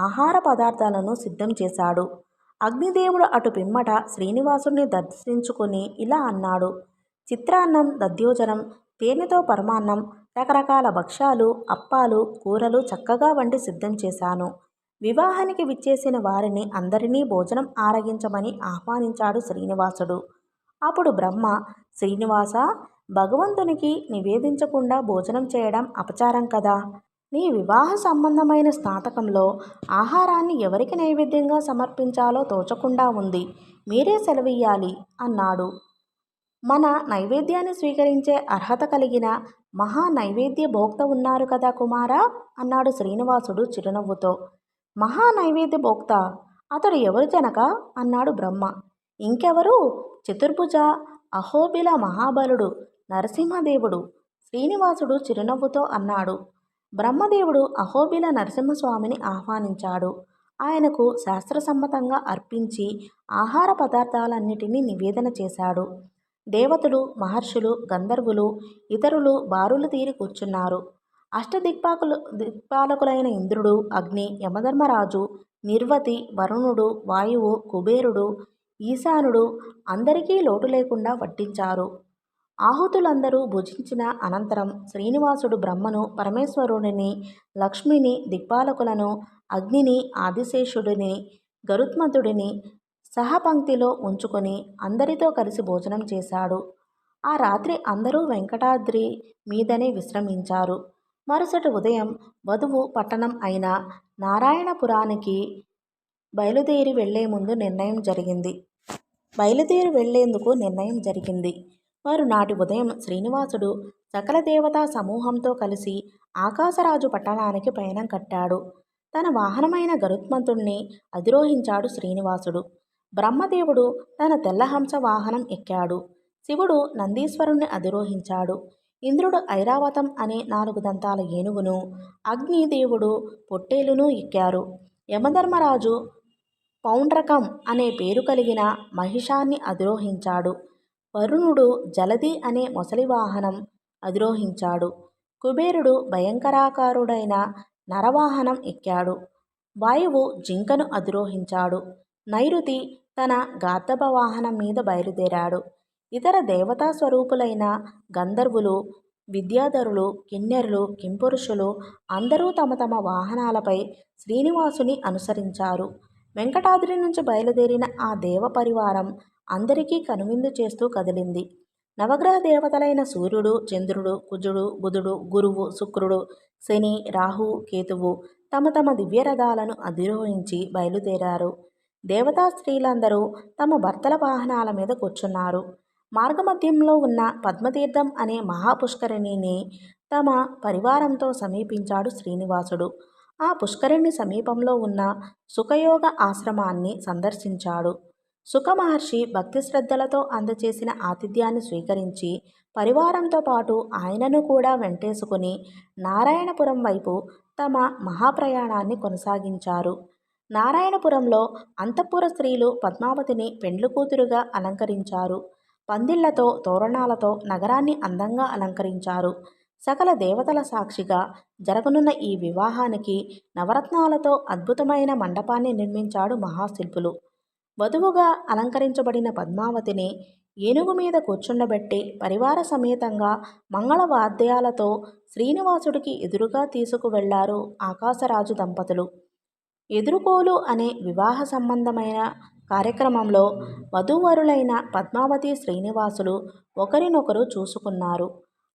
ఆహార పదార్థాలను సిద్ధం చేశాడు. అగ్నిదేవుడు అటు పిమ్మట శ్రీనివాసుడిని దర్శించుకుని ఇలా అన్నాడు. చిత్రాన్నం, దధ్యోజనం, తేనెతో పరమాన్నం, రకరకాల భక్ష్యాలు, అప్పాలు, కూరలు చక్కగా వండి సిద్ధం చేశాను. వివాహానికి విచ్చేసిన వారిని అందరినీ భోజనం ఆరగించమని ఆహ్వానించాడు శ్రీనివాసుడు. అప్పుడు బ్రహ్మ, శ్రీనివాస, భగవంతునికి నివేదించకుండా భోజనం చేయడం అపచారం కదా. నీ వివాహ సంబంధమైన స్నాతకంలో ఆహారాన్ని ఎవరికి నైవేద్యంగా సమర్పించాలో తోచకుండా ఉంది, మీరే సెలవియ్యాలి అన్నాడు. మన నైవేద్యాన్ని స్వీకరించే అర్హత కలిగిన మహా నైవేద్య భోక్త ఉన్నారు కదా కుమారా అన్నాడు శ్రీనివాసుడు చిరునవ్వుతో. మహా నైవేద్య భోక్త, అతడు ఎవరు జనక అన్నాడు బ్రహ్మ. ఇంకెవరు, చతుర్భుజ అహోబిల మహాబలుడు నరసింహదేవుడు. శ్రీనివాసుడు చిరునవ్వుతో అన్నాడు. బ్రహ్మదేవుడు అహోబిల నరసింహస్వామిని ఆహ్వానించాడు. ఆయనకు శాస్త్రసమ్మతంగా అర్పించి ఆహార పదార్థాలన్నిటినీ నివేదన చేశాడు. దేవతలు, మహర్షులు, గంధర్వులు, ఇతరులు బారులు తీరి కూర్చున్నారు. దిక్పాలకులైన ఇంద్రుడు, అగ్ని, యమధర్మరాజు, నిర్వతి, వరుణుడు, వాయువు, కుబేరుడు, ఈశానుడు అందరికీ లోటు లేకుండా వడ్డించారు. ఆహుతులందరూ భుజించిన అనంతరం శ్రీనివాసుడు బ్రహ్మను, పరమేశ్వరుడిని, లక్ష్మిని, దిక్పాలకులను, అగ్నిని, ఆదిశేషుడిని, గరుత్మంతుడిని సహపంక్తిలో ఉంచుకొని అందరితో కలిసి భోజనం చేశాడు. ఆ రాత్రి అందరూ వెంకటాద్రి మీదనే విశ్రమించారు. మరుసటి ఉదయం వధువు పట్టణం అయిన నారాయణపురానికి బయలుదేరి వెళ్లేందుకు నిర్ణయం జరిగింది. మరునాటి ఉదయం శ్రీనివాసుడు సకల దేవతా సమూహంతో కలిసి ఆకాశరాజు పట్టణానికి పయనం కట్టాడు. తన వాహనమైన గరుత్మంతుణ్ణి అధిరోహించాడు శ్రీనివాసుడు. బ్రహ్మదేవుడు తన తెల్లహంస వాహనం ఎక్కాడు. శివుడు నందీశ్వరుణ్ణి అధిరోహించాడు. ఇంద్రుడు ఐరావతం అనే 4 దంతాల ఏనుగును, అగ్నిదేవుడు పొట్టేలును ఎక్కారు. యమధర్మరాజు పౌండ్రకం అనే పేరు కలిగిన మహిషాన్ని అధిరోహించాడు. వరుణుడు జలది అనే మొసలి వాహనం అధిరోహించాడు. కుబేరుడు భయంకరాకారుడైన నరవాహనం ఎక్కాడు. వాయువు జింకను అధిరోహించాడు. నైరుతి తన గార్ధబ వాహనం మీద బయలుదేరాడు. ఇతర దేవతా స్వరూపులైన గంధర్వులు, విద్యాధరులు, కిన్నెరులు, కింపురుషులు అందరూ తమ తమ వాహనాలపై శ్రీనివాసుని అనుసరించారు. వెంకటాద్రి నుంచి బయలుదేరిన ఆ దేవ పరివారం అందరికీ కనువిందు చేస్తూ కదిలింది. నవగ్రహ దేవతలైన సూర్యుడు, చంద్రుడు, కుజుడు, బుధుడు, గురువు, శుక్రుడు, శని, రాహు, కేతువు తమ తమ దివ్యరథాలను అధిరోహించి బయలుదేరారు. దేవతా స్త్రీలందరూ తమ భర్తల వాహనాల మీద కూర్చున్నారు. మార్గమధ్యంలో ఉన్న పద్మతీర్థం అనే మహాపుష్కరిణిని తమ పరివారంతో సమీపించాడు శ్రీనివాసుడు. ఆ పుష్కరిణి సమీపంలో ఉన్న సుఖయోగ ఆశ్రమాన్ని సందర్శించాడు. సుఖ మహర్షి భక్తి శ్రద్ధలతో అందచేసిన ఆతిథ్యాన్ని స్వీకరించి పరివారంతో పాటు ఆయనను కూడా వెంటేసుకుని నారాయణపురం వైపు తమ మహాప్రయాణాన్ని కొనసాగించారు. నారాయణపురంలో అంతఃపుర స్త్రీలు పద్మావతిని పెండ్లి కూతురుగా అలంకరించారు. పందిళ్లతో, తోరణాలతో నగరాన్ని అందంగా అలంకరించారు. సకల దేవతల సాక్షిగా జరగనున్న ఈ వివాహానికి నవరత్నాలతో అద్భుతమైన మండపాన్ని నిర్మించాడు మహాశిల్పులు. వధువుగా అలంకరించబడిన పద్మావతిని ఏనుగు మీద కూర్చుండబెట్టి పరివార సమేతంగా మంగళవాద్యాలతో శ్రీనివాసుడికి ఎదురుగా తీసుకువెళ్లారు ఆకాశరాజు దంపతులు. ఎదురుకోలు అనే వివాహ సంబంధమైన కార్యక్రమంలో వధూవరులైన పద్మావతి, శ్రీనివాసులు ఒకరినొకరు చూసుకున్నారు.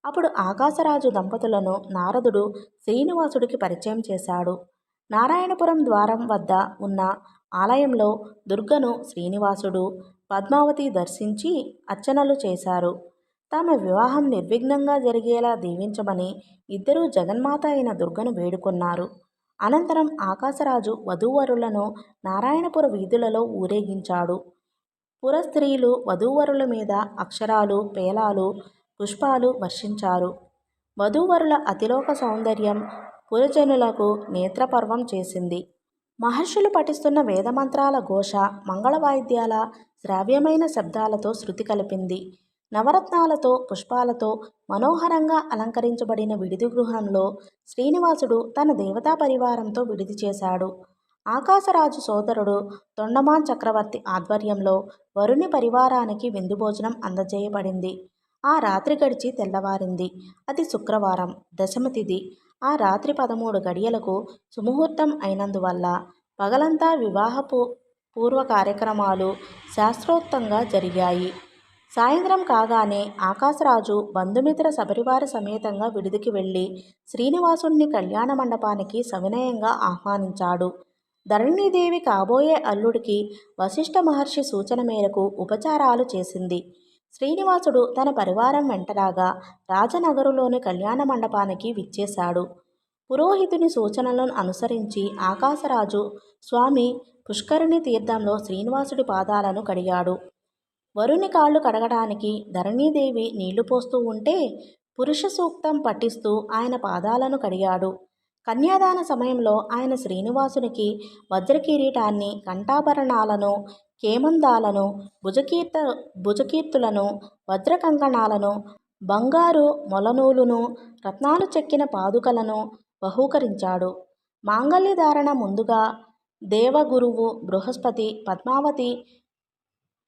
అప్పుడు ఆకాశరాజు దంపతులను నారదుడు శ్రీనివాసుడికి పరిచయం చేశాడు. నారాయణపురం ద్వారం వద్ద ఉన్న ఆలయంలో దుర్గను శ్రీనివాసుడు, పద్మావతి దర్శించి అర్చనలు చేశారు. తమ వివాహం నిర్విఘ్నంగా జరిగేలా దీవించమని ఇద్దరూ జగన్మాత అయిన దుర్గను వేడుకున్నారు. అనంతరం ఆకాశరాజు వధూవరులను నారాయణపుర వీధులలో ఊరేగించాడు. పురస్త్రీలు వధూవరుల మీద అక్షరాలు, పేలాలు, పుష్పాలు వర్షించారు. వధూవరుల అతిలోక సౌందర్యం పురజనులకు నేత్రపర్వం చేసింది. మహర్షులు పఠిస్తున్న వేదమంత్రాల ఘోష మంగళవాయిద్యాల శ్రావ్యమైన శబ్దాలతో శృతి కలిపింది. నవరత్నాలతో, పుష్పాలతో మనోహరంగా అలంకరించబడిన విడిది గృహంలో శ్రీనివాసుడు తన దేవతా పరివారంతో విడిది చేశాడు. ఆకాశరాజు సోదరుడు తొండమాన్ చక్రవర్తి ఆధ్వర్యంలో వరుణి పరివారానికి విందు భోజనం అందజేయబడింది. ఆ రాత్రి గడిచి తెల్లవారింది. అది శుక్రవారం, దశమి తిథి. ఆ రాత్రి 13 గడియలకు సుముహూర్తం అయినందువల్ల పగలంతా వివాహపు పూర్వ కార్యక్రమాలు శాస్త్రోక్తంగా జరిగాయి. సాయంత్రం కాగానే ఆకాశరాజు బంధుమిత్ర సపరివార సమేతంగా విడిదికి వెళ్ళి శ్రీనివాసుణ్ణి కళ్యాణ మండపానికి సవినయంగా ఆహ్వానించాడు. ధరణీదేవి కాబోయే అల్లుడికి వశిష్ఠ మహర్షి సూచన మేరకు ఉపచారాలు చేసింది. శ్రీనివాసుడు తన పరివారం వెంటరాగా రాజనగరులోని కళ్యాణ మండపానికి విచ్చేశాడు. పురోహితుని సూచనలను అనుసరించి ఆకాశరాజు స్వామి పుష్కరిణి తీర్థంలో శ్రీనివాసుడి పాదాలను కడిగాడు. వరుని కాళ్ళు కడగడానికి ధరణీదేవి నీళ్లు పోస్తూ ఉంటే పురుష సూక్తం పఠిస్తూ ఆయన పాదాలను కడిగాడు. కన్యాదాన సమయంలో ఆయన శ్రీనివాసునికి వజ్రకిరీటాన్ని, కంఠాభరణాలను, కేమందాలను, భుజకీర్తులను, వజ్ర కంకణాలను, బంగారు మొలనూలును, రత్నాలు చెక్కిన పాదుకలను బహూకరించాడు. మాంగళ్యధారణ ముందుగా దేవగురువు బృహస్పతి పద్మావతి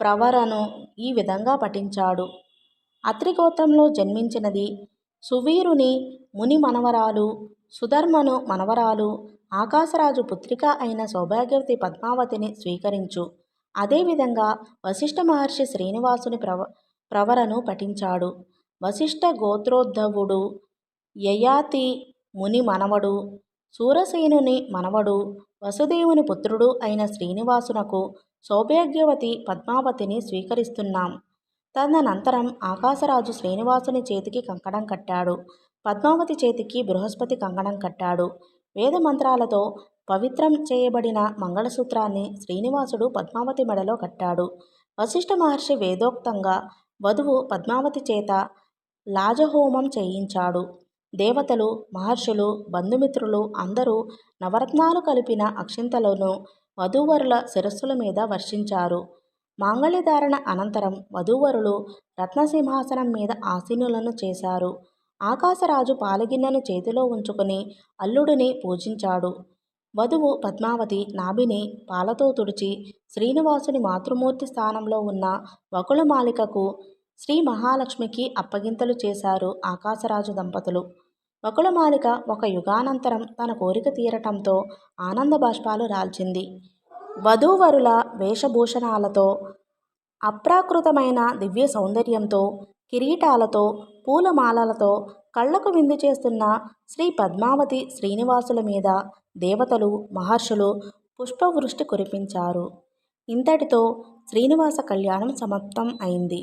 ప్రవరను ఈ విధంగా పఠించాడు. అత్రిగోత్రంలో జన్మించినది. సువీరుని ముని మనవరాలు, సుధర్మను మనవరాలు, ఆకాశరాజు పుత్రిక అయిన సౌభాగ్యవతి పద్మావతిని స్వీకరించు. అదేవిధంగా వశిష్ఠ మహర్షి శ్రీనివాసుని ప్రవరను పఠించాడు. వశిష్ఠ గోత్రోద్భవుడు, యయాతి ముని మనవడు, సూరసేనుని మనవడు, వసుదేవుని పుత్రుడు అయిన శ్రీనివాసునకు సౌభాగ్యవతి పద్మావతిని స్వీకరిస్తున్నాం. తదనంతరం ఆకాశరాజు శ్రీనివాసుని చేతికి కంకణం కట్టాడు. పద్మావతి చేతికి బృహస్పతి కంకణం కట్టాడు. వేద మంత్రాలతో పవిత్రం చేయబడిన మంగళసూత్రాన్ని శ్రీనివాసుడు పద్మావతి మెడలో కట్టాడు. వశిష్ఠ మహర్షి వేదోక్తంగా వధువు పద్మావతి చేత లాజహోమం చేయించాడు. దేవతలు, మహర్షులు, బంధుమిత్రులు అందరూ నవరత్నాలు కలిపిన అక్షింతలను వధూవరుల శిరస్సుల మీద వర్షించారు. మాంగళ్యధారణ అనంతరం వధూవరులు రత్నసింహాసనం మీద ఆసీనులను చేశారు. ఆకాశరాజు పాలగిన్నెను చేతిలో ఉంచుకుని అల్లుడిని పూజించాడు. వధువు పద్మావతి నాభిని పాలతో తుడిచి శ్రీనివాసుని మాతృమూర్తి స్థానంలో ఉన్న వకుళమాలికకు, శ్రీ మహాలక్ష్మికి అప్పగింతలు చేశారు ఆకాశరాజు దంపతులు. వకుళమాలిక ఒక యుగానంతరం తన కోరిక తీరటంతో ఆనంద బాష్పాలు రాల్చింది. వధూవరుల వేషభూషణాలతో, అప్రాకృతమైన దివ్య సౌందర్యంతో, కిరీటాలతో, పూలమాలలతో కళ్లకు విందు చేస్తున్న శ్రీ పద్మావతి శ్రీనివాసుల మీద దేవతలు, మహర్షులు పుష్పవృష్టి కురిపించారు. ఇంతటితో శ్రీనివాస కళ్యాణం సమాప్తం అయింది.